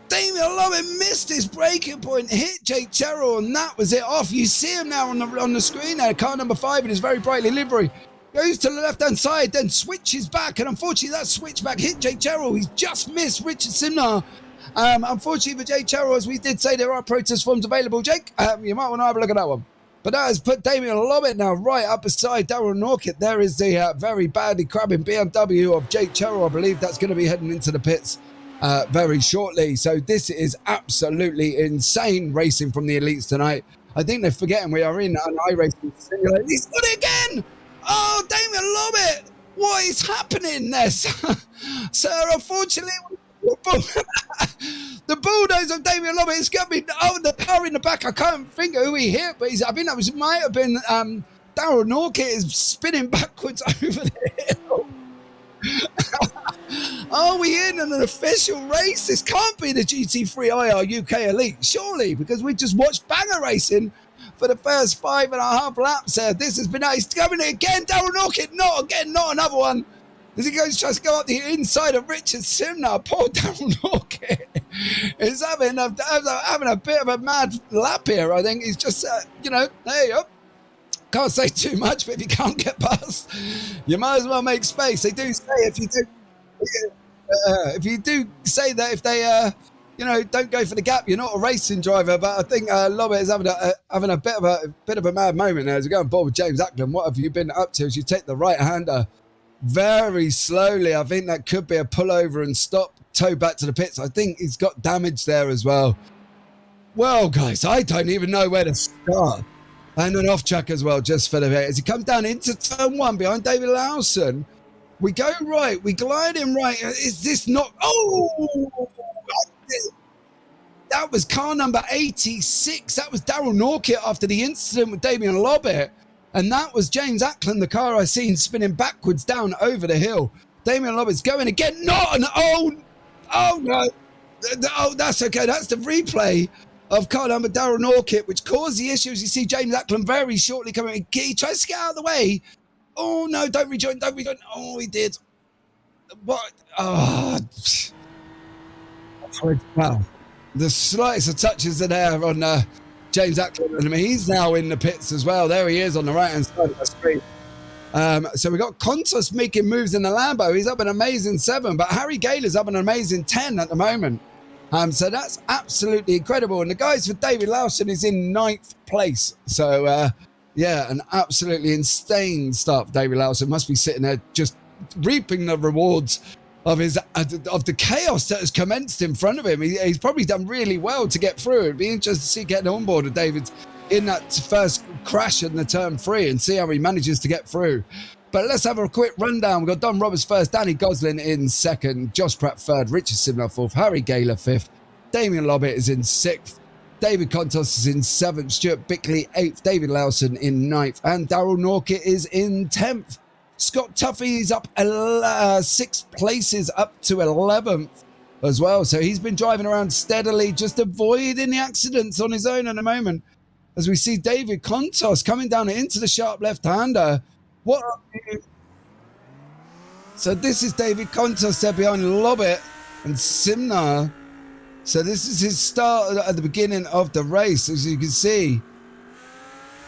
Damien Lobbit missed his breaking point, hit Jake Terrell, and that was it off. You see him now on the screen there. Car number 5 in his very brightly livery. Goes to the left-hand side, then switches back, and unfortunately that switch back hit Jake Terrell. He's just missed Richard Simner. Unfortunately for Jake Terrell, as we did say, there are protest forms available. Jake, you might want to have a look at that one. But that has put Damien Lobbit now right up beside Daryl Norkett. There is the very badly crabbing BMW of Jake Terrell. I believe that's going to be heading into the pits very shortly. So this is absolutely insane racing from the elites tonight. I think they're forgetting we are in an iRacing simulator. He's got it again! Oh, Damien Lobbit! What is happening there? So unfortunately, the bulldozer of Damien Lobbit is going to be, the car in the back. I can't think of who he hit, but I think that might have been Daryl Norkett is spinning backwards over the hill. Are we in an official race? This can't be the GT3 IR UK Elite, surely, because we just watched banger racing for the first 5.5 laps there. This has been, he's coming again, Daryl Norkett, not another one. As he goes, tries to go up the inside of Richard Simner. Poor Daryl Norkett is having a bit of a mad lap here. I think he's just, there you go. Can't say too much, but if you can't get past, you might as well make space. They do say if you do say that if they, don't go for the gap, you're not a racing driver. But I think Lobbit is having a bit of a mad moment there as we go on board with James Ackland. What have you been up to as you take the right-hander very slowly? I think that could be a pullover and stop, tow back to the pits. I think he's got damage there as well. Well, guys, I don't even know where to start. And an off track as well, just for the bit. As he comes down into turn 1 behind David Lawson, we go right, we glide in right. Is this not? Oh, that was car number 86. That was Daryl Norkett after the incident with Damien Lobbit. And that was James Ackland, the car I seen spinning backwards down over the hill. Damien Lobbit's going again. Not an no. Oh, that's okay. That's the replay of car number Daryl Norkett, which caused the issues. You see James Ackland very shortly coming in. He tries to get out of the way. Oh, no, don't rejoin. Oh, he did. What? Oh. Wow. The slightest of touches are there on James Ackland. I mean, he's now in the pits as well. There he is on the right-hand side of the screen. So we've got Contos making moves in the Lambo. He's up an amazing 7, but Harry Gaylor's up an amazing 10 at the moment. So that's absolutely incredible. And the guys for David Lawson is in 9th place. So, an absolutely insane start for David Lawson. Must be sitting there just reaping the rewards of the chaos that has commenced in front of him. He's probably done really well to get through. It'd be interesting to see getting on board with David in that first crash in the turn 3 and see how he manages to get through. But let's have a quick rundown. We've got Don Roberts first, Danny Gosling in 2nd, Josh Pratt 3rd, Richard Simner 4th, Harry Gaylor 5th, Damien Lobbit is in 6th, David Contos is in 7th, Stuart Bickley 8th, David Lawson in 9th, and Daryl Norkett is in 10th. Scott Tuffy is up 6 places up to 11th as well. So he's been driving around steadily, just avoiding the accidents on his own at the moment. As we see David Contos coming down into the sharp left-hander. So this is David Contos there behind Lobbit and Simner. So this is his start at the beginning of the race, as you can see.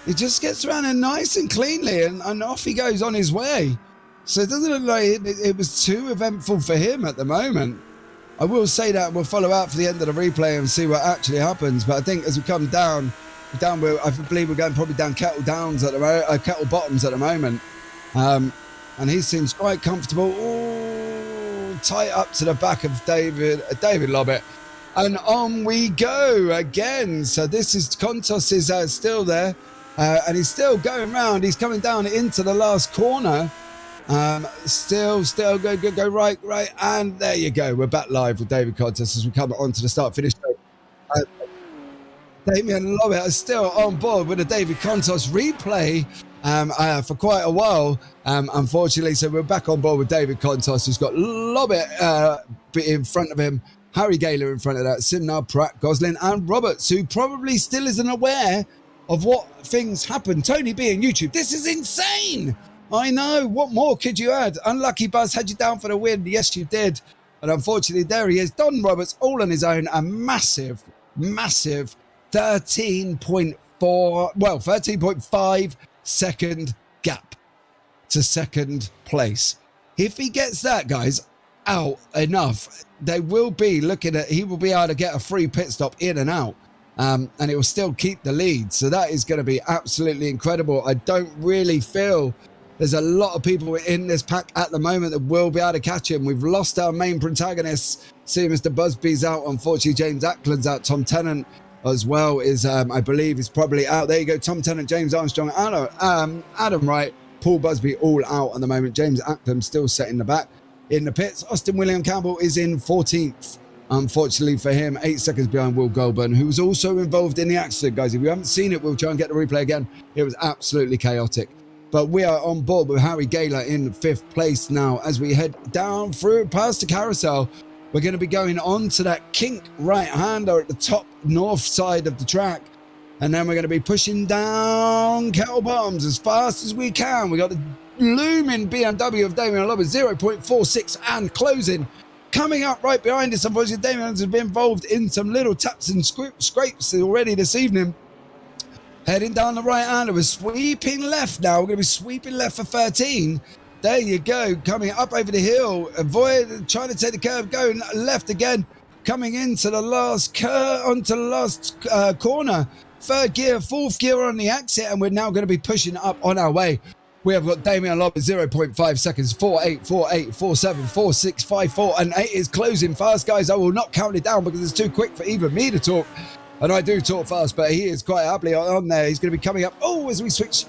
He just gets around it nice and cleanly and off he goes on his way. So it doesn't look like it was too eventful for him at the moment. I will say that we'll follow out for the end of the replay and see what actually happens. But I think as we come down, I believe we're going probably down Kettle Bottoms at the moment. And he seems quite comfortable. Ooh, tight up to the back of David Lobbit. And on we go again. So this is Contos is still there. And he's still going round. He's coming down into the last corner. Still go right. And there you go. We're back live with David Contos as we come on to the start-finish. Damien Lobbit is still on board with the David Contos replay for quite a while, unfortunately. So we're back on board with David Contos, who's got Lobbit in front of him. Harry Gaylor in front of that, Simnard, Pratt, Gosling and Roberts, who probably still isn't aware of what things happen. Tony B and YouTube, this is insane. I know, what more could you add? Unlucky Buzz had you down for the win. Yes, you did. And unfortunately, there he is. Don Roberts, all on his own, a massive 13.5 second gap to second place. If he gets that, guys, out enough, they will be looking at, he will be able to get a free pit stop in and out, and it will still keep the lead. So that is going to be absolutely incredible. I don't really feel there's a lot of people in this pack at the moment that will be able to catch him. We've lost our main protagonists. See, Mr. Busby's out. Unfortunately, James Ackland's out. Tom Tennant as well is, I believe, is probably out. There you go. Tom Tennant, James Armstrong, Adam Wright, Paul Busby all out at the moment. James Ackland still set in the back in the pits. Austin William Campbell is in 14th. Unfortunately for him, 8 seconds behind Will Goulburn, who was also involved in the accident, guys. If you haven't seen it, we'll try and get the replay again. It was absolutely chaotic. But we are on board with Harry Gaylor in 5th place now as we head down through past the carousel. We're going to be going on to that kink right-hander at the top north side of the track. And then we're going to be pushing down Kettle Bottoms as fast as we can. We got the looming BMW of Damien Lobber, 0.46 and closing. Coming up right behind us, unfortunately, Damien has been involved in some little taps and scrapes already this evening. Heading down the right-hander, we're sweeping left now. We're going to be sweeping left for 13. There you go, coming up over the hill, trying to take the curve, going left again, coming into the last curve, onto the last corner. 3rd gear, 4th gear on the exit, and we're now going to be pushing up on our way. We have got Damien Lobber, 0.5 seconds, 4.8, 4.8, 4.7, 4.6, 5.4, and 8 is closing fast, guys. I will not count it down because it's too quick for even me to talk. And I do talk fast, but he is quite happily on there. He's going to be coming up, as we switch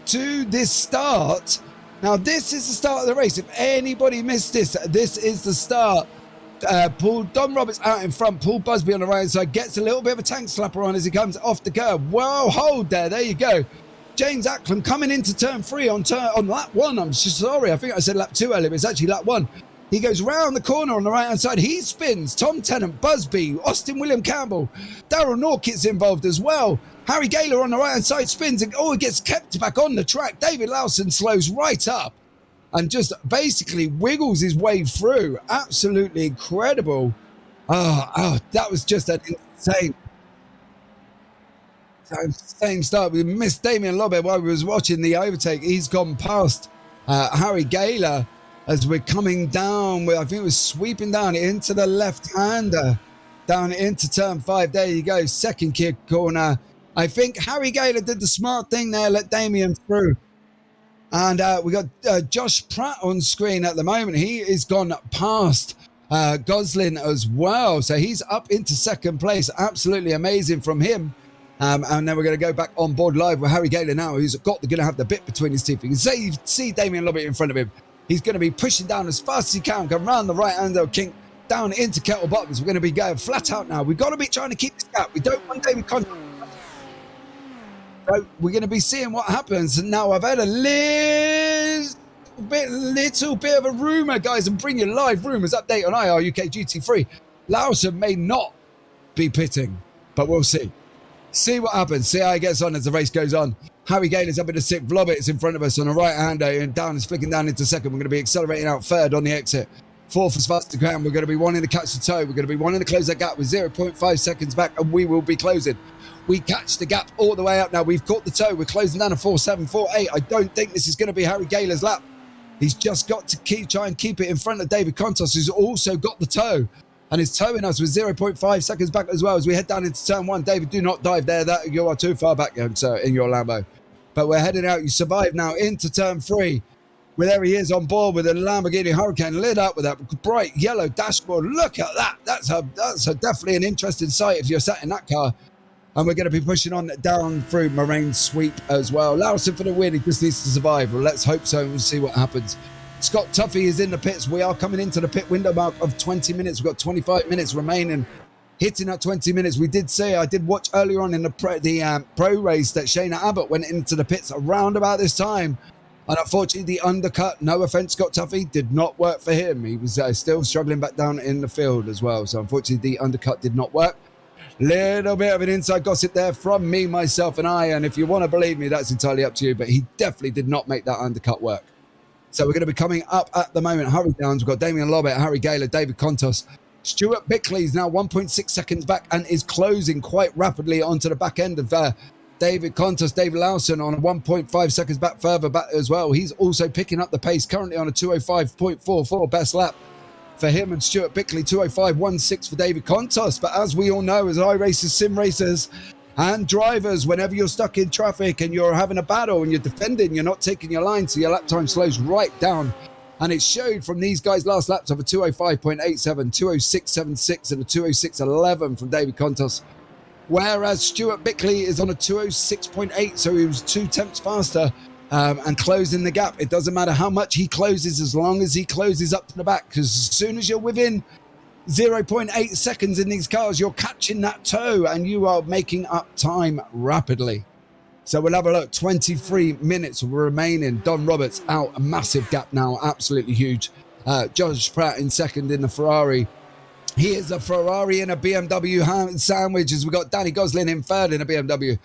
to this start. Now, this is the start of the race. If anybody missed this, this is the start. Don Roberts out in front. Paul Busby on the right side gets a little bit of a tank slapper on as he comes off the curb. Well, hold there. There you go. James Ackland coming into turn 3 on lap 1. I'm sorry. I think I said lap 2 earlier, but it's actually lap 1. He goes round the corner on the right-hand side. He spins. Tom Tennant, Busby, Austin William Campbell. Daryl Norkitt's involved as well. Harry Gaylor on the right-hand side spins. And, he gets kept back on the track. David Lawson slows right up and just basically wiggles his way through. Absolutely incredible. That was just an insane start. We missed Damien Lobber while we was watching the overtake. He's gone past Harry Gaylor as we're coming down. I think we're sweeping down into the left-hander, down into turn 5. There you go, 2nd gear corner. I think Harry Gaylor did the smart thing there, let Damien through. And we got Josh Pratt on screen at the moment. He is gone past Gosling as well. So he's up into 2nd place. Absolutely amazing from him. And then we're going to go back on board live with Harry Gaylor now, who's going to have the bit between his teeth. You can see Damien Lobber in front of him. He's going to be pushing down as fast as he can, come round the right-hand of kink, down into Kettle Bottoms. We're going to be going flat out now. We've got to be trying to keep this gap. We don't want David Conte. So we're going to be seeing what happens. And now I've had a little bit of a rumour, guys, and bring you live rumours update on iRacing GT3. Lawson may not be pitting, but we'll see. See what happens. See how he gets on as the race goes on. Harry Gaylor's up in the 6th. Vlobbit's in front of us on the right-hander and down is flicking down into 2nd. We're going to be accelerating out 3rd on the exit. 4th as fast as we can. We're going to be wanting to catch the toe. We're going to be wanting to close that gap with 0.5 seconds back, and we will be closing. We catch the gap all the way up now. We've caught the toe. We're closing down to 4.7, 4.8. I don't think this is going to be Harry Gaylor's lap. He's just got to try and keep it in front of David Contos, who's also got the toe. And is towing us with 0.5 seconds back as well as we head down into turn 1. David, do not dive there. You are too far back, sir, in your Lambo. But we're heading out. You survive now into turn 3. Well, there he is on board with a Lamborghini Hurricane lit up with that bright yellow dashboard. Look at that. That's definitely an interesting sight if you're sat in that car. And we're going to be pushing on down through Moraine Sweep as well. Lawson for the win. He just needs to survive. Well, let's hope so. We'll see what happens. Scott Tuffy is in the pits. We are coming into the pit window mark of 20 minutes. We've got 25 minutes remaining. Hitting at 20 minutes. We did say, I did watch earlier on in the pro race that Shayna Abbott went into the pits around about this time. And unfortunately, the undercut, no offense, Scott Tuffy, did not work for him. He was still struggling back down in the field as well. So unfortunately, the undercut did not work. Little bit of an inside gossip there from me, myself, and I. And if you want to believe me, that's entirely up to you. But he definitely did not make that undercut work. So we're going to be coming up at the moment. Hurry downs. We've got Damien Lobbett, Harry Gaylor, David Contos. Stuart Bickley is now 1.6 seconds back and is closing quite rapidly onto the back end of David Contos. David Lawson on 1.5 seconds back, further back as well. He's also picking up the pace, currently on a 205.44 best lap for him and Stuart Bickley, 205.16 for David Contos. But as we all know, as iRacers, sim racers and drivers, whenever you're stuck in traffic and you're having a battle and you're defending, you're not taking your line, so your lap time slows right down. And it showed from these guys' last laps of a 205.87, 206.76 and a 206.11 from David Contos. Whereas Stuart Bickley is on a 206.8, so he was 2 tenths faster and closing the gap. It doesn't matter how much he closes as long as he closes up to the back, because as soon as you're within 0.8 seconds in these cars, you're catching that toe and you are making up time rapidly. So we'll have a look. 23 minutes remaining. Don Roberts out, a massive gap now, absolutely huge. Josh Pratt in second in the Ferrari. He is a Ferrari in a BMW sandwich, as we've got Danny Gosling in third in a BMW.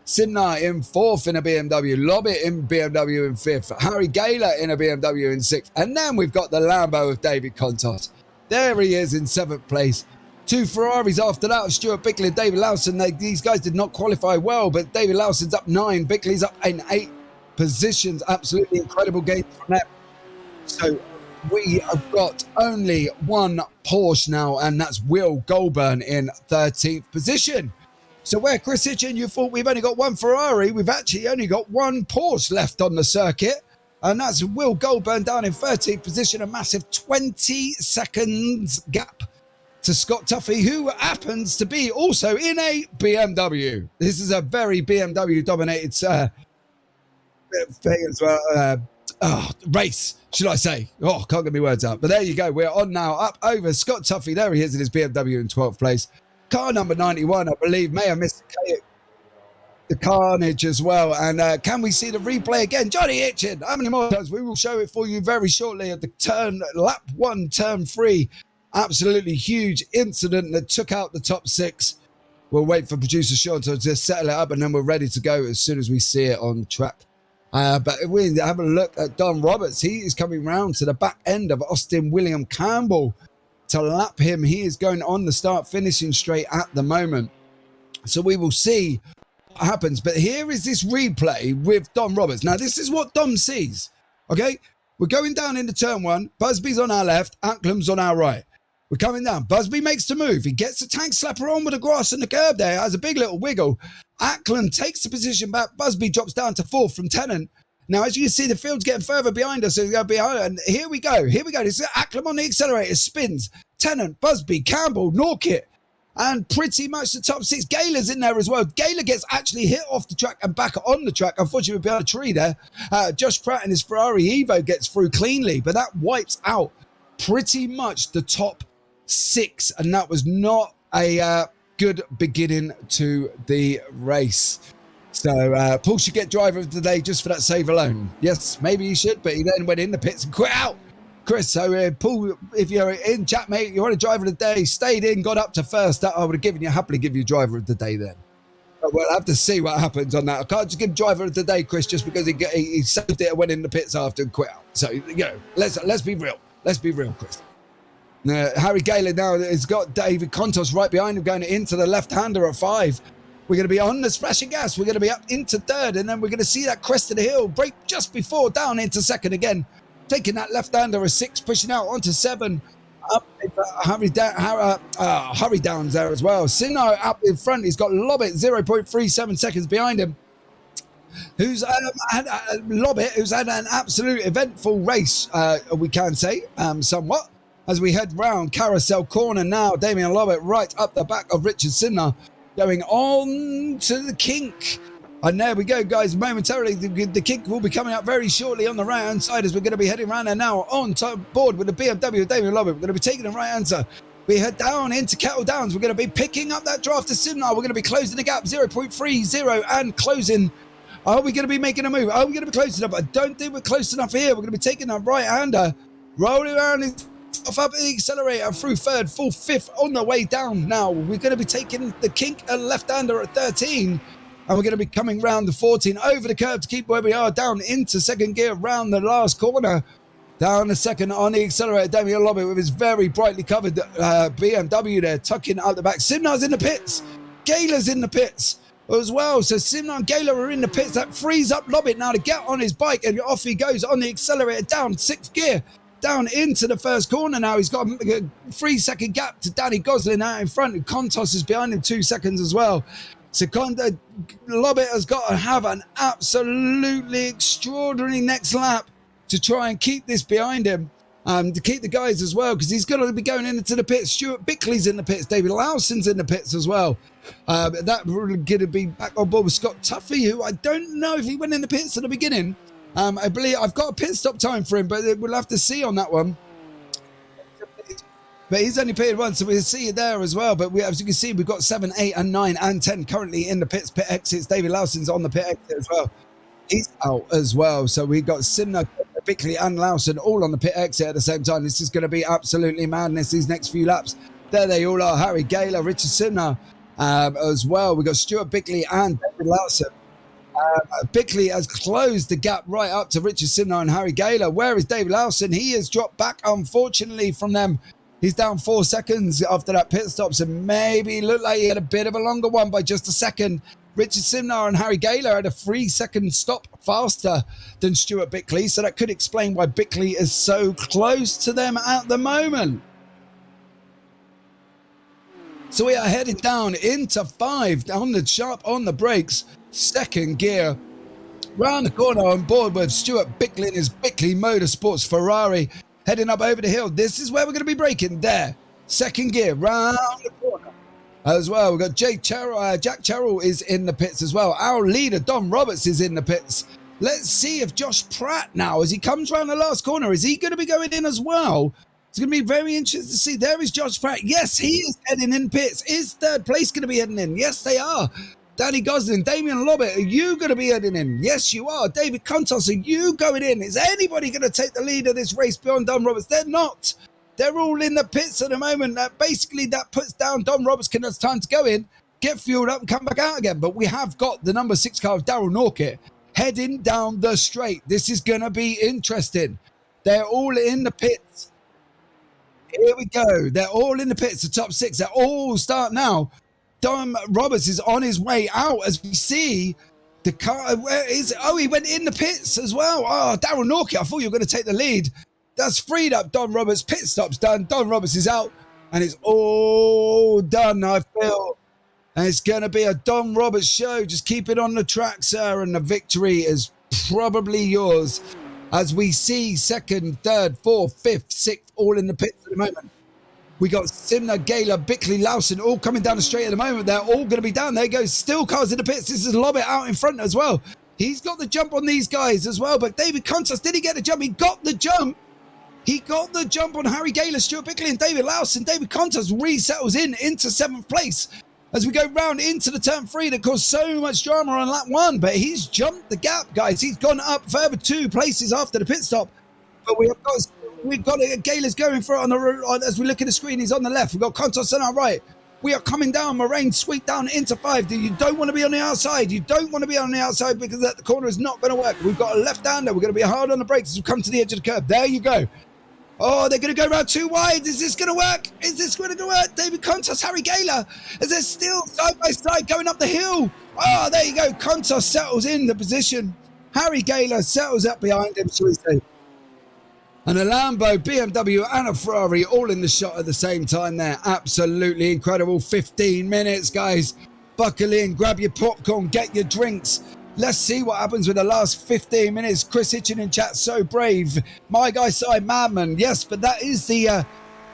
Simnar in fourth in a BMW. Lobbett in BMW in fifth. Harry Gaylor in a BMW in sixth. And then we've got the Lambo of David Contos. There he is in seventh place. 2 Ferraris after that of Stuart Bickley and David Lawson. These guys did not qualify well, but David Lawson's up 9. Bickley's up in 8 positions. Absolutely incredible game from them. So we have got only one Porsche now, and that's Will Goulburn in 13th position. So where, Chris Hitchin, you thought we've only got one Ferrari, we've actually only got one Porsche left on the circuit. And that's Will Goulburn down in 13th position, a massive 20 seconds gap to Scott Tuffy, who happens to be also in a BMW. This is a very BMW-dominated thing as well. Race, should I say. Oh, can't get my words out. But there you go. We're on now, up over Scott Tuffy. There he is in his BMW in 12th place. Car number 91, I believe, may have missed the carnage as well. And can we see the replay again? Johnny Hitchin, how many more times? We will show it for you very shortly at the lap 1, turn 3. Absolutely huge incident that took out the top 6. We'll wait for producer Sean to just settle it up, and then we're ready to go as soon as we see it on track. But if we have a look at Don Roberts, he is coming round to the back end of Austin William Campbell to lap him. He is going on the start finishing straight at the moment. So we will see what happens. But here is this replay with Don Roberts. Now, this is what Dom sees. Okay, we're going down into turn 1. Busby's on our left, Acklam's on our right. We're coming down. Busby makes the move. He gets the tank slapper on with the grass and the curb there. Has a big little wiggle. Acklam takes the position back. Busby drops down to 4th from Tennant. Now, as you can see, the field's getting further behind us. So we go behind. And here we go. Here we go. This is Acklam on the accelerator. Spins. Tennant, Busby, Campbell, Norkit. And pretty much the top 6. Gaylor's in there as well. Gaylor gets actually hit off the track and back on the track. Unfortunately, behind a tree there. Josh Pratt in his Ferrari Evo gets through cleanly. But that wipes out pretty much the top 6, and that was not a good beginning to the race. So Paul should get driver of the day just for that save alone. Yes, maybe he should, but he then went in the pits and quit out. Chris, so Paul, if you're in chat, mate, you want a driver of the day, stayed in, got up to first, I would have happily give you driver of the day then. But we'll have to see what happens on that. I can't just give driver of the day, Chris, just because he saved it and went in the pits after and quit out. So, you know, let's be real. Let's be real, Chris. Harry Gaylor now has got David Contos right behind him going into the left-hander at 5. We're going to be on the splashing gas. We're going to be up into 3rd, and then we're going to see that crest of the hill break just before down into 2nd again. Taking that left-hander at 6, pushing out onto 7. Up Hurry Downs there as well. Sino up in front. He's got Lobbett 0.37 seconds behind him. Who's Lobbett, who's had an absolute eventful race, we can say, somewhat. As we head round Carousel Corner now, Damien Lobbett right up the back of Richard Simner, going on to the kink. And there we go, guys. Momentarily, the kink will be coming up very shortly on the right-hand side as we're going to be heading around there now on board with the BMW of Damien Lobbett. We're going to be taking the right-hand side. We head down into Kettle Downs. We're going to be picking up that draft to Simner. We're going to be closing the gap 0.30 and closing Are we going to be making a move? Are we going to be close enough? I don't think we're close enough here. We're going to be taking that right-hander, rolling around his up the accelerator through third, full fifth on the way down now. We're going to be taking the kink and left-hander at 13, and we're going to be coming round the 14 over the curve to keep where we are, down into second gear round the last corner. Down the second on the accelerator, Damien Lobbit with his very brightly covered BMW there, tucking out the back. Simnar's in the pits. Gayla's in the pits as well. So Simnar and Gayla are in the pits. That frees up Lobbit now to get on his bike, and off he goes on the accelerator down sixth gear, down into the first corner now. He's got a 3-second gap to Danny Gosling out in front, and Kontos is behind him 2 seconds as well. So Lobbit has got to have an absolutely extraordinary next lap to try and keep this behind him, to keep the guys as well, because he's going to be going into the pits. Stuart Bickley's in the pits. David Lowson's in the pits as well. That really going to be back on board with Scott Tuffy, who I don't know if he went in the pits at the beginning. I believe I've got a pit stop time for him, but we'll have to see on that one. But he's only pitted once, so we'll see it there as well. But as you can see, we've got 7, 8, and 9, and 10 currently in the pits, pit exits. David Lowson's on the pit exit as well. He's out as well. So we've got Simner, Bickley, and Lowson all on the pit exit at the same time. This is going to be absolutely madness these next few laps. There they all are. Harry Gayler, Richard Simner as well. We've got Stuart Bickley and David Lowson. Bickley has closed the gap right up to Richard Simner and Harry Gayler. Where is David Lowson? He has dropped back, unfortunately, from them. He's down 4 seconds after that pit stop, so maybe looked like he had a bit of a longer one by just a second. Richard Simnar and Harry Gayler had a 3-second stop faster than Stuart Bickley, so that could explain why Bickley is so close to them at the moment. So we are heading down into 5, down the sharp on the brakes, second gear, round the corner on board with Stuart Bickley in his Bickley Motorsports Ferrari, heading up over the hill. This is where we're going to be braking there. Second gear, round the corner. As well, we've got Jack Charrell is in the pits as well. Our leader, Don Roberts, is in the pits. Let's see if Josh Pratt now, as he comes around the last corner, is he going to be going in as well? It's going to be very interesting to see. There is Josh Pratt. Yes, he is heading in pits. Is third place going to be heading in? Yes, they are. Danny Gosling, Damien Lobbit, are you going to be heading in? Yes, you are. David Kontos, are you going in? Is anybody going to take the lead of this race beyond Don Roberts? They're not. They're all in the pits at the moment. That puts down Don Roberts can have time to go in, get fueled up, and come back out again. But we have got the number 6 car of Daryl Norkett heading down the straight. This is going to be interesting. They're all in the pits. Here we go. They're all in the pits, the top 6. They're all start now. Don Roberts is on his way out as we see the car. Where is it? Oh, he went in the pits as well. Oh, Daryl Norkett, I thought you were going to take the lead. That's freed up Don Roberts. Pit stop's done. Don Roberts is out, and it's all done, I feel. And it's going to be a Don Roberts show. Just keep it on the track, sir, and the victory is probably yours. As we see 2nd, 3rd, 4th, 5th, 6th, all in the pits at the moment. We got Simner, Gayler, Bickley, Lowson all coming down the straight at the moment. They're all going to be down. There goes still cars in the pits. This is Lobbit out in front as well. He's got the jump on these guys as well. But David Kontos, did he get the jump? He got the jump. He got the jump on Harry Gayler, Stuart Bickley, and David Lowson. David Kontos resettles into 7th place as we go round into the turn 3 that caused so much drama on lap 1. But he's jumped the gap, guys. He's gone up further 2 places after the pit stop. But we've got Gayler's going for it as we look at the screen. He's on the left. We've got Kontos on our right. We are coming down, Moraine, sweep down into 5. You don't want to be on the outside. You don't want to be on the outside because that corner is not going to work. We've got a left-hander. We're going to be hard on the brakes as we come to the edge of the curb. There you go. Oh, they're going to go around 2 wide. Is this going to work? Is this going to work? David Kontos, Harry Gayler. Is there still side by side going up the hill? Oh, there you go. Kontos settles in the position. Harry Gayler settles up behind him, shall we say. And a Lambo, BMW, and a Ferrari all in the shot at the same time there. Absolutely incredible. 15 minutes, guys. Buckle in, grab your popcorn, get your drinks. Let's see what happens with the last 15 minutes. Chris Hitchin in chat, so brave. My guy, side madman. Yes, but that is the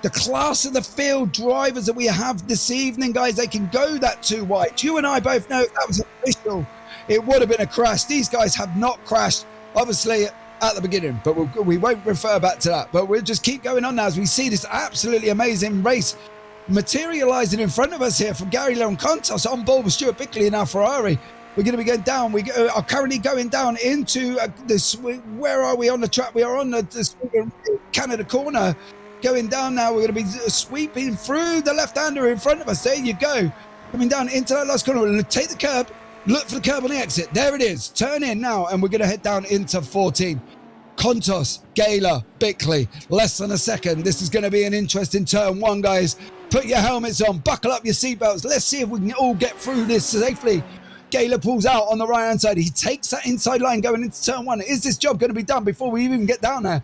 class of the field drivers that we have this evening, guys. They can go that 2 wide. You and I both know that was official. It would have been a crash. These guys have not crashed, obviously, at the beginning, but we won't refer back to that. But we'll just keep going on now as we see this absolutely amazing race materializing in front of us here from Gary Leon Kontos on board with Stuart Bickley in our Ferrari. We're going to be going down. We are currently going down into this. Where are we on the track? We are on the Canada corner. Going down now. We're going to be sweeping through the left-hander in front of us. There you go. Coming down into that last corner. We're going to take the curb. Look for the curb on the exit. There it is. Turn in now. And we're going to head down into 14. Kontos, Gala, Bickley. Less than a second. This is going to be an interesting turn one, guys. Put your helmets on. Buckle up your seatbelts. Let's see if we can all get through this safely. Gala pulls out on the right-hand side. He takes that inside line going into turn one. Is this job going to be done before we even get down there?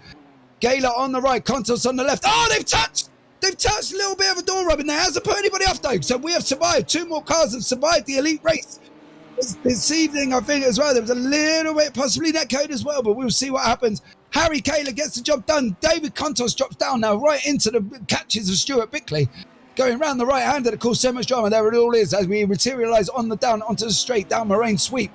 Gala on the right, Kontos on the left. Oh, they've touched a little bit of a door rub in there. Hasn't put anybody off, though. So we have survived. 2 more cars have survived the elite race this evening, I think, as well. There was a little bit, possibly netcode as well, but we'll see what happens. Harry Gala gets the job done. David Kontos drops down now right into the catches of Stuart Bickley. Going round the right hand, of course, so much drama. There it all is as we materialise on the down onto the straight down Moraine sweep.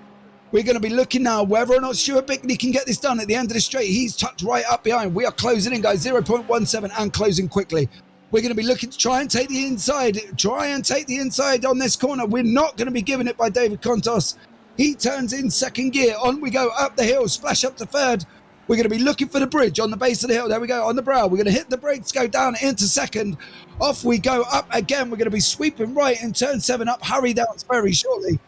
We're going to be looking now whether or not Stuart Bickley can get this done at the end of the straight. He's tucked right up behind. We are closing in, guys, 0.17 and closing quickly. We're going to be looking to try and take the inside. On this corner. We're not going to be giving it by David Kontos. He turns in second gear. On we go up the hill, splash up to third. We're going to be looking for the bridge on the base of the hill. There we go, on the brow. We're going to hit the brakes, go down into second. Off we go up again. We're going to be sweeping right in turn 7 up. Hurry down very shortly.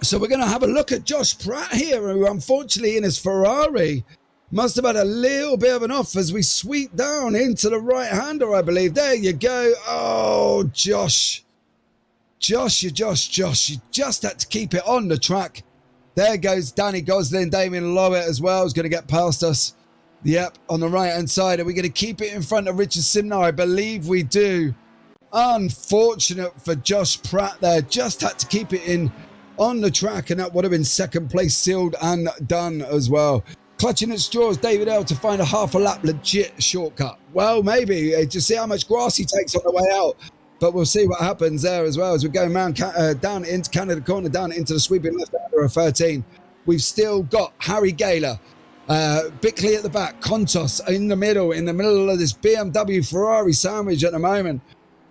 So we're going to have a look at Josh Pratt here, who unfortunately in his Ferrari must have had a little bit of an off as we sweep down into the right-hander, I believe. There you go. Oh, Josh. You just had to keep it on the track. There goes Danny Gosling, Damien Lowitt as well is going to get past us. Yep, on the right-hand side. Are we going to keep it in front of Richard Simner? I believe we do. Unfortunate for Josh Pratt there. Just had to keep it in on the track, and that would have been second place sealed and done as well. Clutching at straws, David L to find a half a lap legit shortcut. Well, maybe. Just see how much grass he takes on the way out. But we'll see what happens there as well as we're going down into Canada corner, down into the sweeping left-hander of 13. We've still got Harry Gala, Bickley at the back, Kontos in the middle of this BMW Ferrari sandwich at the moment.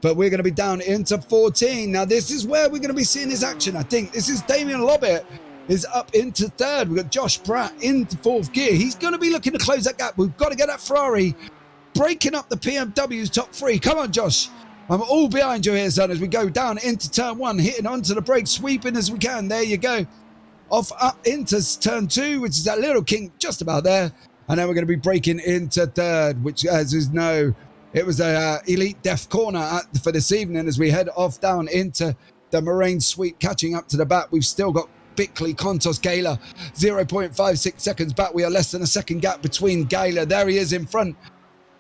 But we're going to be down into 14. Now, this is where we're going to be seeing his action, I think. This is Damien Lobbit is up into third. We've got Josh Pratt into fourth gear. He's going to be looking to close that gap. We've got to get that Ferrari breaking up the PMW's top 3. Come on, Josh. I'm all behind you here, son, as we go down into turn 1, hitting onto the brake, sweeping as we can. There you go. Off up into turn 2, which is that little kink just about there. And then we're going to be breaking into third, which, as is no, it was a elite def corner for this evening as we head off down into the Moraine sweep, catching up to the back. We've still got Bickley, Kontos, Gala, 0.56 seconds back. We are less than a second gap between Gala. There he is in front.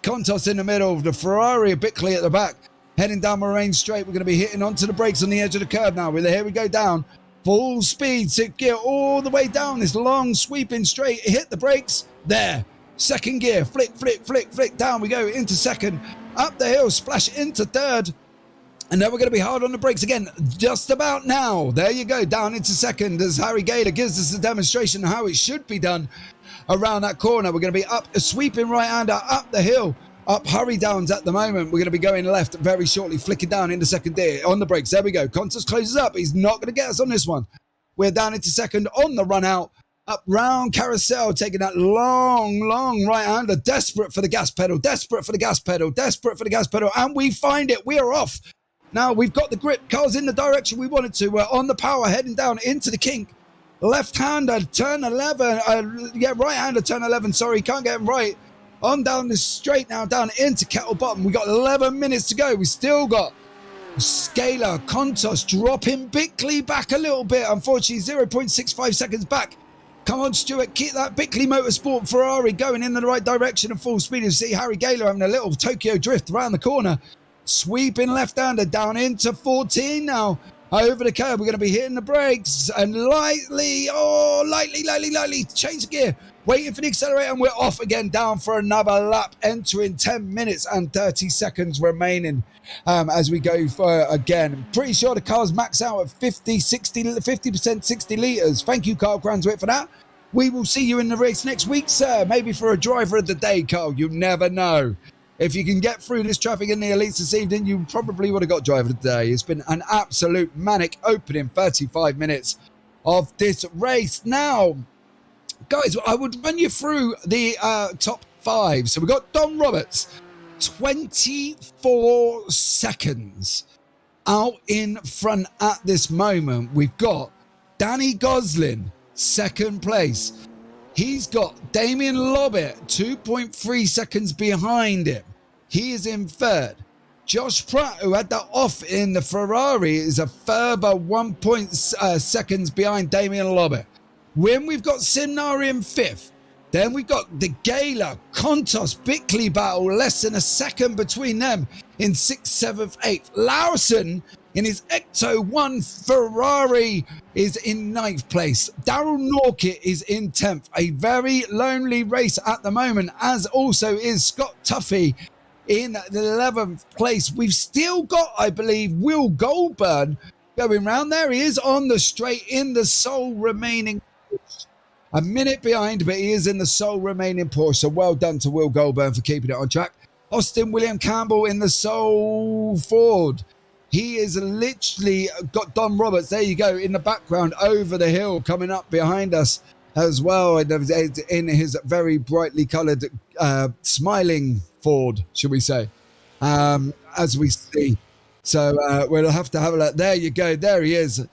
Kontos in the middle, the Ferrari, Bickley at the back. Heading down Moraine straight, we're going to be hitting onto the brakes on the edge of the curve now. Here we go down. Full speed, 6th gear, all the way down this long sweeping straight. Hit the brakes. There. Second gear, flick, down we go into second. Up the hill, splash into third. And then we're going to be hard on the brakes again, just about now. There you go, down into second as Harry Gala gives us a demonstration of how it should be done around that corner. We're going to be up, a sweeping right-hander up the hill. Up hurry downs at the moment. We're going to be going left very shortly, flicking down into second gear on the brakes. There we go. Kontos closes up. He's not going to get us on this one. We're down into second on the run out. Up round Carousel, taking that long right-hander. Desperate for the gas pedal. And we find it. We are off. Now we've got the grip. Car's in the direction we wanted to. We're on the power, heading down into the kink. Left-hander, turn 11. Right-hander, turn 11. Sorry, can't get him right. On down this straight now, down into Kettle Bottom. We got 11 minutes to go. We still got Scalar, Kontos dropping Bickley back a little bit. Unfortunately, 0.65 seconds back. Come on, Stuart, keep that Bickley Motorsport Ferrari going in the right direction at full speed. You see Harry Gala having a little Tokyo drift around the corner. Sweeping left-hander down into 14 now. Over the curb, we're going to be hitting the brakes and lightly, change the gear. Waiting for the accelerator, and we're off again, down for another lap, entering 10 minutes and 30 seconds remaining as we go for, again, pretty sure the car's max out at 50%, 60 litres. Thank you, Carl Cranswick, for that. We will see you in the race next week, sir. Maybe for a driver of the day, Carl. You never know. If you can get through this traffic in the elites this evening, you probably would have got driver of the day. It's been an absolute manic opening 35 minutes of this race. Now, guys, I would run you through the top 5. So we've got Don Roberts, 24 seconds out in front at this moment. We've got Danny Gosling, 2nd place. He's got Damien Lobbett, 2.3 seconds behind him. He is in 3rd. Josh Pratt, who had that off in the Ferrari, is a further 1 seconds behind Damien Lobbett. When we've got Simnari in 5th, then we've got the Gala, Kontos, Bickley battle, less than a second between them in 6th, 7th, 8th. Lawson in his Ecto 1 Ferrari is in 9th place. Daryl Norkett is in 10th. A very lonely race at the moment, as also is Scott Tuffy in the 11th place. We've still got, I believe, Will Goldburn going round. There he is on the straight in the sole remaining Porsche. A minute behind, but he is in the sole remaining Porsche. So well done to Will Goldburn for keeping it on track. Austin William Campbell in the sole Ford. He is literally got Don Roberts, there you go, in the background over the hill coming up behind us as well in his very brightly coloured smiling Ford, should we say, as we see. So we'll have to have a look. There you go. There he is.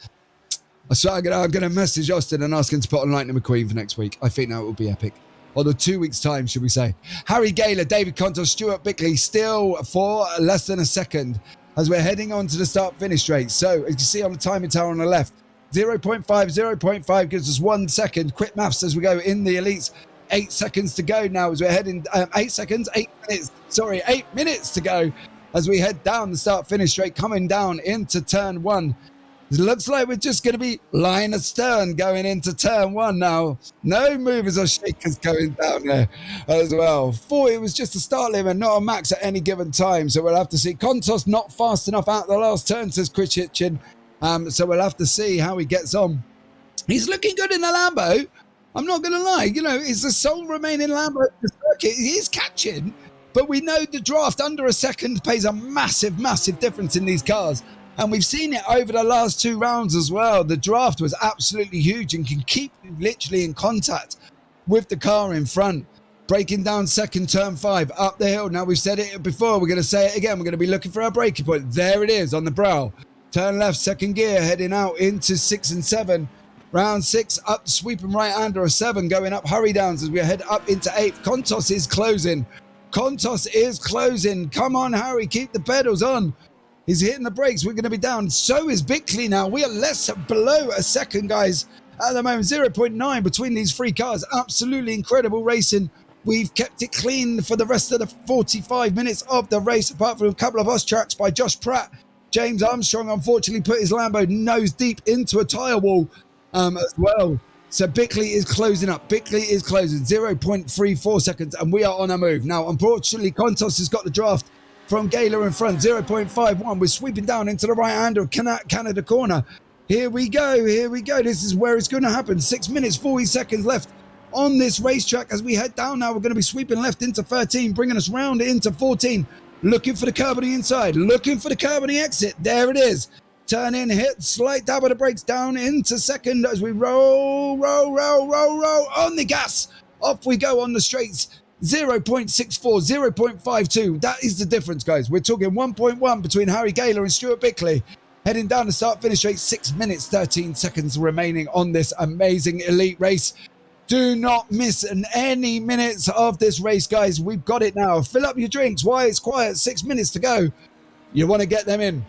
So I'm going to message Austin and ask him to put on Lightning McQueen for next week. I think that will be epic. Or the 2 weeks' time, should we say. Harry Gaylor, David Kontos, Stuart Bickley, still for less than a second as we're heading on to the start-finish straight. So, as you see on the timing tower on the left, 0.5 gives us 1 second. Quick maths as we go in the elites. 8 seconds to go now as we're heading... 8 minutes to go as we head down the start-finish straight, coming down into turn 1. It looks like we're just going to be lying astern going into turn 1 now. No movers or shakers going down there as well. Thought it was just a start limit, not a max at any given time. So we'll have to see. Kontos not fast enough out the last turn, says Chris Hitchin. So we'll have to see how he gets on. He's looking good in the Lambo. I'm not going to lie. You know, it's the sole remaining Lambo at the circuit. He is catching. But we know the draft under a second pays a massive, massive difference in these cars. And we've seen it over the last 2 rounds as well. The draft was absolutely huge and can keep you literally in contact with the car in front. Breaking down second, turn 5, up the hill. Now, we've said it before. We're going to say it again. We're going to be looking for our braking point. There it is on the brow. Turn left, second gear, heading out into 6 and 7. Round 6, up, sweeping right under a 7, going up hurry downs as we head up into 8th. Kontos is closing. Kontos is closing. Come on, Harry, keep the pedals on. He's hitting the brakes. We're going to be down. So is Bickley now. We are less below a second, guys. At the moment, 0.9 between these 3 cars. Absolutely incredible racing. We've kept it clean for the rest of the 45 minutes of the race, apart from a couple of us tracks by Josh Pratt. James Armstrong, unfortunately, put his Lambo nose deep into a tyre wall as well. So Bickley is closing up. Bickley is closing. 0.34 seconds, and we are on a move. Now, unfortunately, Kontos has got the draft from Gaylor in front, 0.51. We're sweeping down into the right-hander of Canada Corner. Here we go. Here we go. This is where it's going to happen. 6 minutes, 40 seconds left on this racetrack as we head down now. We're going to be sweeping left into 13, bringing us round into 14. Looking for the curb on the inside. Looking for the curb on the exit. There it is. Turn in, hit, slight dab of the brakes down into second as we roll on the gas. Off we go on the straights. 0.64, 0.52. That is the difference, guys. We're talking 1.1 between Harry Gaylor and Stuart Bickley. Heading down the start-finish straight, 6 minutes, 13 seconds remaining on this amazing elite race. Do not miss any minutes of this race, guys. We've got it now. Fill up your drinks. Why it's quiet, 6 minutes to go. You want to get them in.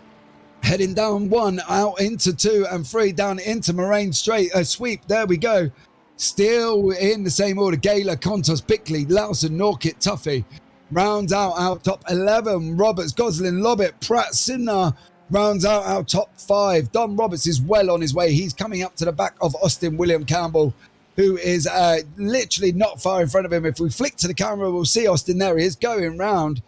Heading down 1, out into 2 and 3, down into Moraine straight. Sweep, there we go. Still in the same order, Gaylor, Kontos, Bickley, Lawson, Norkett, Tuffy. Rounds out our top 11, Roberts, Gosling, Lobbett, Pratt, Sinnar. Rounds out our top 5. Don Roberts is well on his way. He's coming up to the back of Austin William Campbell, who is literally not far in front of him. If we flick to the camera, we'll see Austin. There he is going round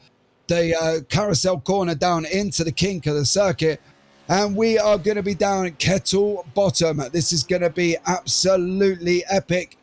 the Carousel Corner down into the kink of the circuit. And we are going to be down at Kettle Bottom. This is going to be absolutely epic.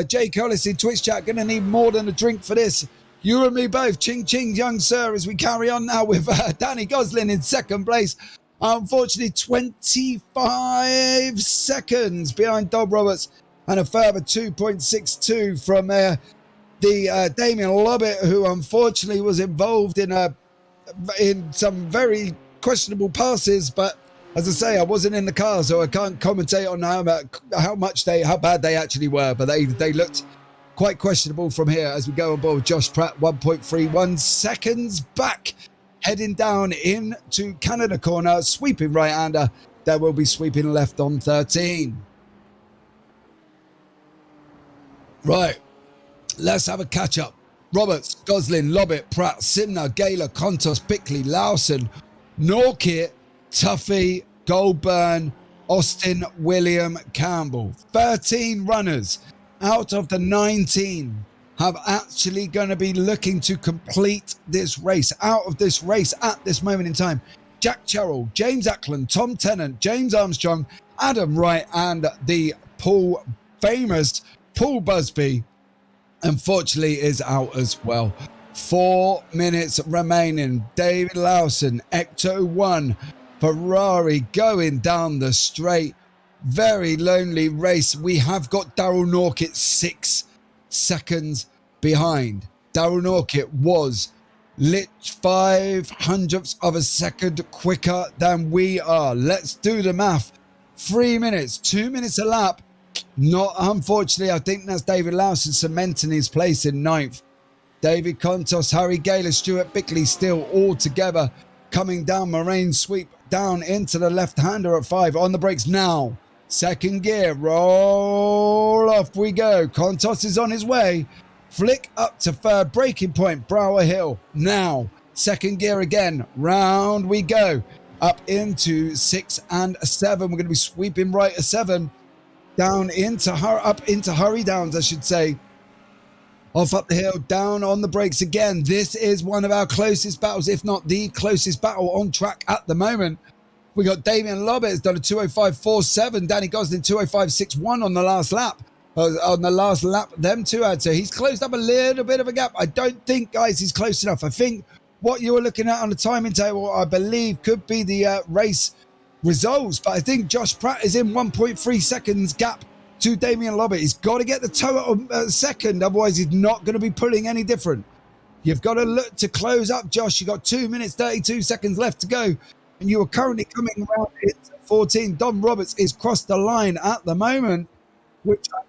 Jay Collis in Twitch chat, going to need more than a drink for this. You and me both. Ching ching, young sir, as we carry on now with Danny Gosling in second place. Unfortunately, 25 seconds behind Dom Roberts and a further 2.62 from the Damien Lobbit, who unfortunately was involved in some very questionable passes. But as I say, I wasn't in the car, so I can't commentate on how bad they actually were. But they looked quite questionable from here as we go on board. Josh Pratt, 1.31 seconds back, heading down into Canada corner, sweeping right-hander. There will be sweeping left on 13. Right, let's have a catch-up. Roberts, Gosling, Lobbit, Pratt, Simner, Gaylor, Kontos, Bickley, Lawson, Norkit, Tuffy, Goldburn, Austin, William, Campbell. 13 runners out of the 19 have actually going to be looking to complete this race. Out of this race at this moment in time, Jack Terrell, James Ackland, Tom Tennant, James Armstrong, Adam Wright, and the famous Paul Busby, unfortunately, is out as well. 4 minutes remaining. David Lawson, Ecto 1, Ferrari going down the straight. Very lonely race. We have got Daryl Norkit 6 seconds behind. Daryl Norkit was lit 0.05 of a second quicker than we are. Let's do the math. 3 minutes, 2 minutes a lap. Not unfortunately, I think that's David Lawson cementing his place in 9th. David Kontos, Harry Gaylor, Stuart Bickley still all together coming down. Moraine sweep down into the left-hander at 5. On the brakes now. Second gear, roll off we go. Kontos is on his way. Flick up to third, braking point, Brower Hill. Now, second gear again, round we go. Up into 6 and 7. We're going to be sweeping right at 7. Down into up into Hurry Downs, I should say. Off up the hill, down on the brakes again. This is one of our closest battles, if not the closest battle on track at the moment. We got Damien Lobbit has done a 205.47. Danny Gosling 205.61 on the last lap. Them two had. So he's closed up a little bit of a gap. I don't think, guys, he's close enough. I think what you were looking at on the timing table, I believe, could be the race results. But I think Josh Pratt is in 1.3 seconds gap to Damien Lobbit. He's got to get the toe at second. Otherwise, he's not going to be pulling any different. You've got to look to close up, Josh. You've got 2 minutes, 32 seconds left to go. And you are currently coming around into 14. Dom Roberts is crossed the line at the moment, which I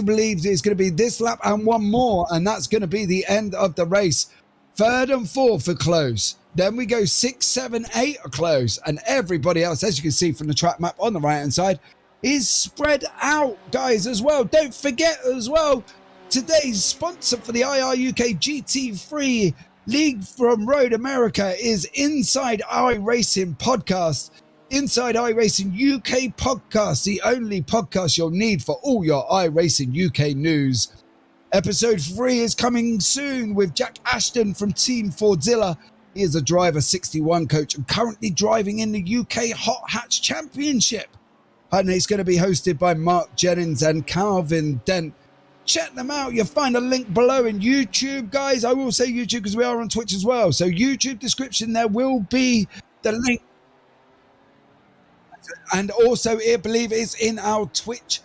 believe is going to be this lap and one more. And that's going to be the end of the race. 3rd and 4th are close. Then we go 6, 7, 8 are close. And everybody else, as you can see from the track map on the right-hand side, is spread out, guys, as well. Don't forget as well, today's sponsor for the IRUK GT3 League from Road America is Inside iRacing Podcast. Inside iRacing UK Podcast, the only podcast you'll need for all your iRacing UK news. Episode 3 is coming soon with Jack Ashton from Team Fordzilla. He is a driver 61 coach and currently driving in the UK Hot Hatch Championship. And it's going to be hosted by Mark Jennings and Calvin Dent. Check them out. You'll find a link below in YouTube, guys. I will say YouTube because we are on Twitch as well. So YouTube description, there will be the link. And also, I believe it's in our Twitch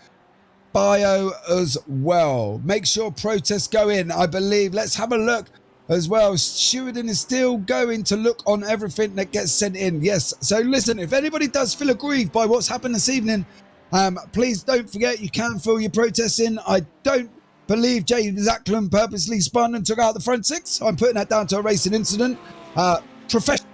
bio as well. Make sure protests go in, I believe. Let's have a look as well. Sheridan is still going to look on everything that gets sent in. Yes. So listen, if anybody does feel aggrieved by what's happened this evening, please don't forget you can fill your protests in. I don't believe James Ackland purposely spun and took out the front 6. I'm putting that down to a racing incident. Professional.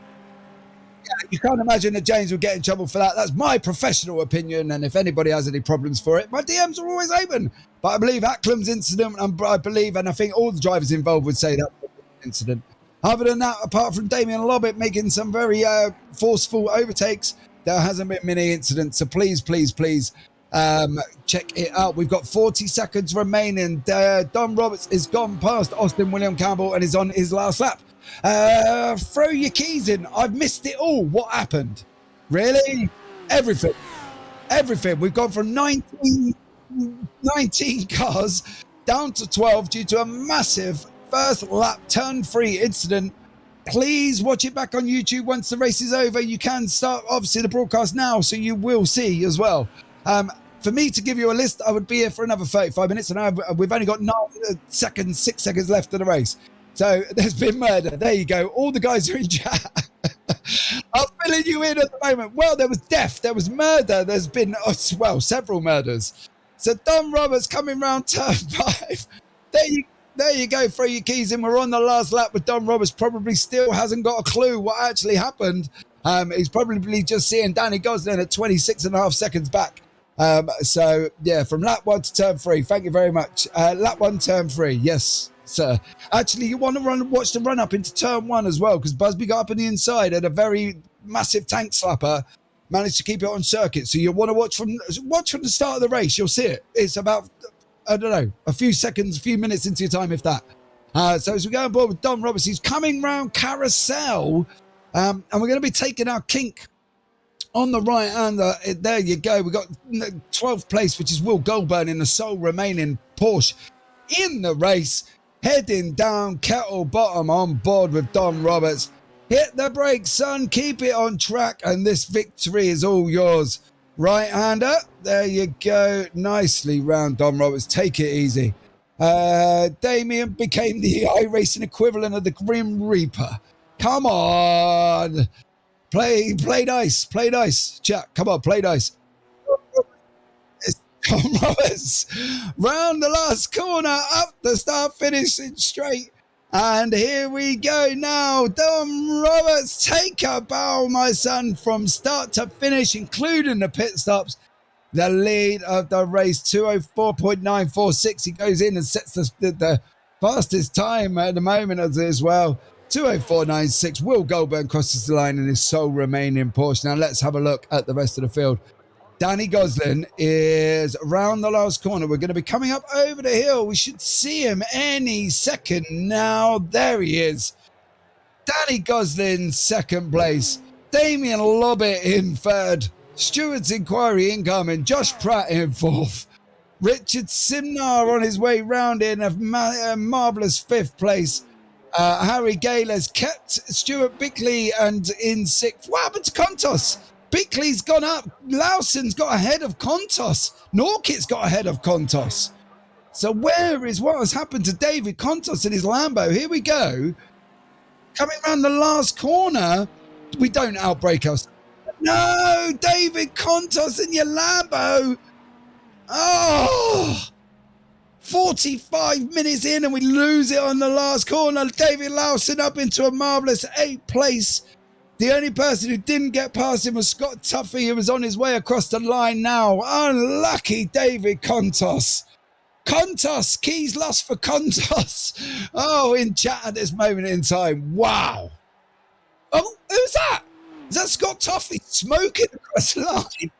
Yeah, you can't imagine that James would get in trouble for that. That's my professional opinion. And if anybody has any problems for it, my DMs are always open. But I believe Ackland's incident, and I believe, and I think all the drivers involved would say that incident. Other than that, apart from Damien Lobbit making some very forceful overtakes, there hasn't been many incidents. So please, please, please check it out. We've got 40 seconds remaining. Don Roberts is gone past Austin William Campbell and is on his last lap. Throw your keys in. I've missed it all. What happened? Really? Everything. We've gone from 19 cars down to 12 due to a massive first lap turn 3 incident. Please watch it back on YouTube once the race is over. You can start, obviously, the broadcast now, so you will see as well. For me to give you a list, I would be here for another 35 minutes, and we've only got 6 seconds left of the race. So there's been murder. There you go. All the guys are in chat. I'm filling you in at the moment. Well, there was death. There was murder. There's been, well, several murders. So Dom Roberts coming round turn 5. There you go. Throw your keys in. We're on the last lap with Dom Roberts. Probably still hasn't got a clue what actually happened. He's probably just seeing Danny Gosling at 26.5 seconds back. So, yeah, from lap 1 to turn 3. Thank you very much. Lap 1, turn 3. Yes, sir. Actually, you want to watch the run up into turn 1 as well, because Busby got up on the inside and a very massive tank slapper managed to keep it on circuit. So you want to watch from the start of the race. You'll see it. It's about, I don't know, a few minutes into your time, if that. So as we go on board with Dom Roberts, he's coming round Carousel, and we're going to be taking our kink on the right hand. There you go. We got 12th place, which is Will Goldburn in the sole remaining Porsche in the race, heading down Kettle Bottom on board with Dom Roberts. Hit the brakes, son. Keep it on track, and this victory is all yours. Right-hander, there you go. Nicely round Dom Roberts. Take it easy. Damien became the iRacing equivalent of the Grim Reaper. Come on. Play dice. Chat, come on, play dice. It's Dom Roberts. Round the last corner, up the start, finishing straight. And here we go now. Dom Roberts, take a bow, my son, from start to finish, including the pit stops. The lead of the race, 204.946. He goes in and sets the fastest time at the moment as well. 204.96. Will Goldburn crosses the line in his sole remaining Porsche. Now let's have a look at the rest of the field. Danny Gosling is around the last corner. We're going to be coming up over the hill. We should see him any second now. There he is. Danny Gosling, second place. Damien Lobbit in third. Stewart's inquiry incoming. Josh Pratt in fourth. Richard Simnar on his way round in a marvellous fifth place. Harry Gale has kept Stuart Bickley and in sixth. What happened to Contos? Bickley's gone up. Lawson's got ahead of Contos. Norkit's got ahead of Contos. So where is what has happened to David Contos in his Lambo? Here we go. Coming around the last corner. We don't outbrake us. No, David Contos in your Lambo. Oh, 45 minutes in and we lose it on the last corner. David Lawson up into a marvellous 8th place. The only person who didn't get past him was Scott Tuffy, who was on his way across the line now. Unlucky David Contos. Contos, keys lost for Contos. Oh, in chat at this moment in time. Wow. Oh, who's that? Is that Scott Tuffy smoking across the line?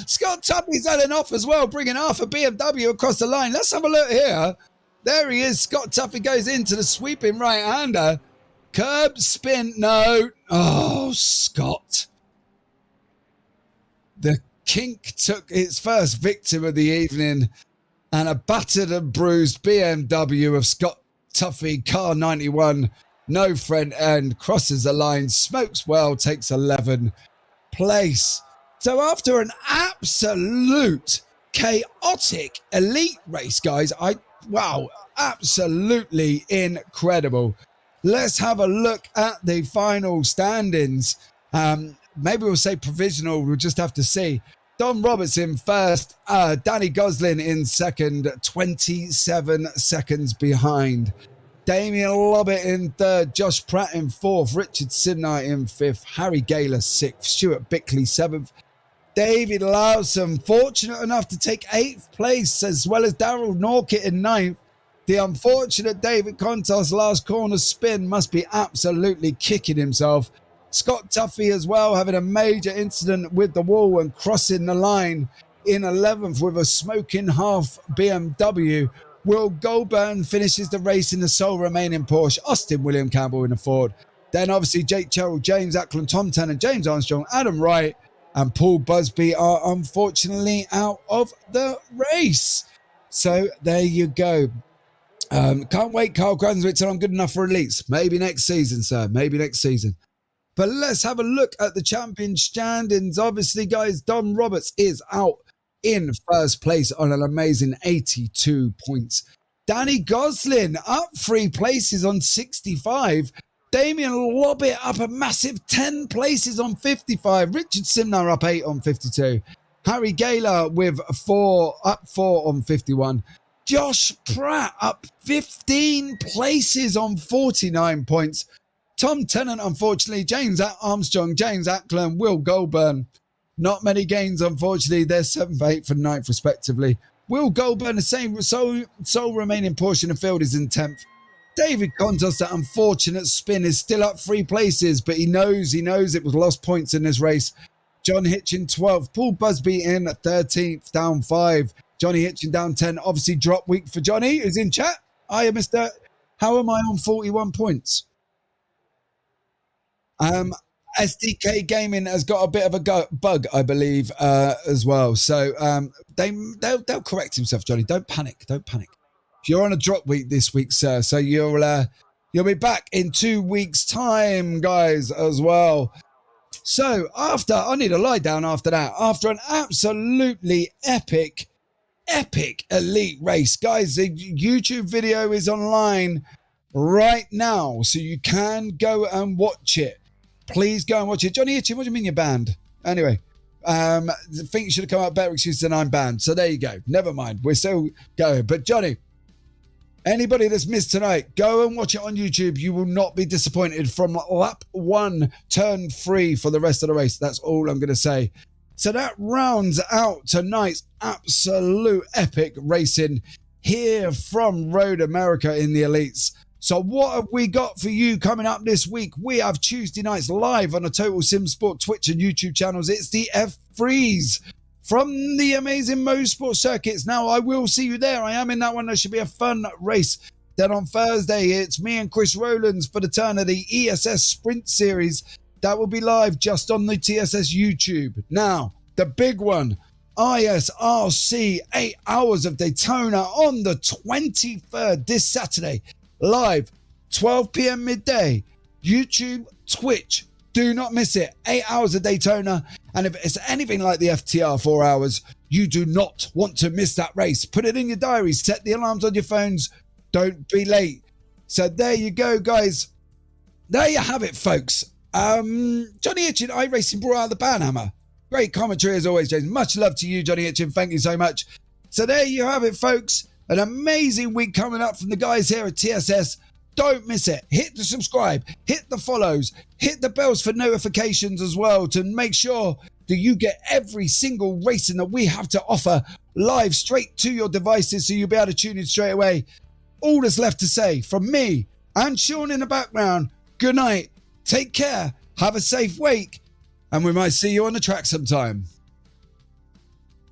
Scott Tuffy's had enough as well, bringing half a BMW across the line. Let's have a look here. There he is. Scott Tuffy goes into the sweeping right-hander. Curb spin, no. Oh, Scott. The kink took its first victim of the evening, and a battered and bruised BMW of Scott Tuffy, car 91, no front end, crosses the line, smokes well, takes 11th place. So after an absolute chaotic elite race, guys, wow, absolutely incredible. Let's have a look at the final standings. Maybe we'll say provisional. We'll just have to see. Dom Roberts in first. Danny Gosling in second. 27 seconds behind. Damien Lobbit in third. Josh Pratt in fourth. Richard Sidney in fifth. Harry Gaylor sixth. Stuart Bickley seventh. David Lawson fortunate enough to take 8th place, as well as Daryl Norkit in 9th. The unfortunate David Contos last corner spin must be absolutely kicking himself. Scott Tuffy as well, having a major incident with the wall and crossing the line in 11th with a smoking half BMW. Will Goldburn finishes the race in the sole remaining Porsche. Austin William Campbell in the Ford. Then obviously Jake Terrell, James Ackland, Tom Tanner, James Armstrong, Adam Wright and Paul Busby are unfortunately out of the race. So there you go. Can't wait, Carl Cranswick, till I'm good enough for elites. Maybe next season, sir. Maybe next season. But let's have a look at the champion standings. Obviously, guys, Dom Roberts is out in first place on an amazing 82 points. Danny Gosling up 3 places on 65. Damien Lobbit up a massive 10 places on 55. Richard Simnar up 8 on 52. Harry Gaylor with 4 on 51. Josh Pratt up 15 places on 49 points. Tom Tennant, unfortunately, James Armstrong, James Ackland, Will Goulburn. Not many gains, unfortunately. They're 7th, 8th, and 9th, respectively. Will Goulburn, the same sole remaining portion of field, is in 10th. David Contos, that unfortunate spin, is still up 3 places, but he knows it was lost points in this race. John Hitchin, 12th. Paul Busby in at 13th, down 5. Johnny Hitchin down 10. Obviously, drop week for Johnny, who's in chat. Hiya, Mr. How am I on 41 points? SDK Gaming has got a bit of a bug, I believe, as well. So they'll correct himself, Johnny. Don't panic. Don't panic. You're on a drop week this week, sir. So you'll be back in 2 weeks' time, guys, as well. So I need to lie down after that. After an absolutely epic elite race, guys, the YouTube video is online right now, so you can go and watch it. Please go and watch it. Johnny Hitchin, what do you mean you're banned? Anyway, I think you should have come up with better excuses than I'm banned. So there you go. Never mind. We're still going. But Johnny, anybody that's missed tonight, go and watch it on YouTube. You will not be disappointed from lap 1, turn 3 for the rest of the race. That's all I'm going to say. So that rounds out tonight's absolute epic racing here from Road America in the Elites. So what have we got for you coming up this week? We have Tuesday nights live on the Total Sim Sport Twitch and YouTube channels. It's the F3s from the amazing Motorsport circuits. Now, I will see you there. I am in that one. That should be a fun race. Then on Thursday, it's me and Chris Rowlands for the turn of the ESS Sprint Series. That will be live just on the TSS YouTube. Now, the big one, ISRC 8 Hours of Daytona on the 23rd, this Saturday. Live, 12 p.m. midday, YouTube, Twitch. Do not miss it. 8 hours of Daytona. And if it's anything like the FTR 4 hours, you do not want to miss that race. Put it in your diaries. Set the alarms on your phones. Don't be late. So there you go, guys. There you have it, folks. Johnny Hitchin, iRacing brought out the banhammer. Great commentary as always, James. Much love to you, Johnny Hitchin. Thank you so much. So there you have it, folks. An amazing week coming up from the guys here at TSS. Don't miss it. Hit the subscribe, hit the follows, hit the bells for notifications as well to make sure that you get every single racing that we have to offer live straight to your devices so you'll be able to tune in straight away. All that's left to say from me and Sean in the background, good night, take care, have a safe wake, and we might see you on the track sometime.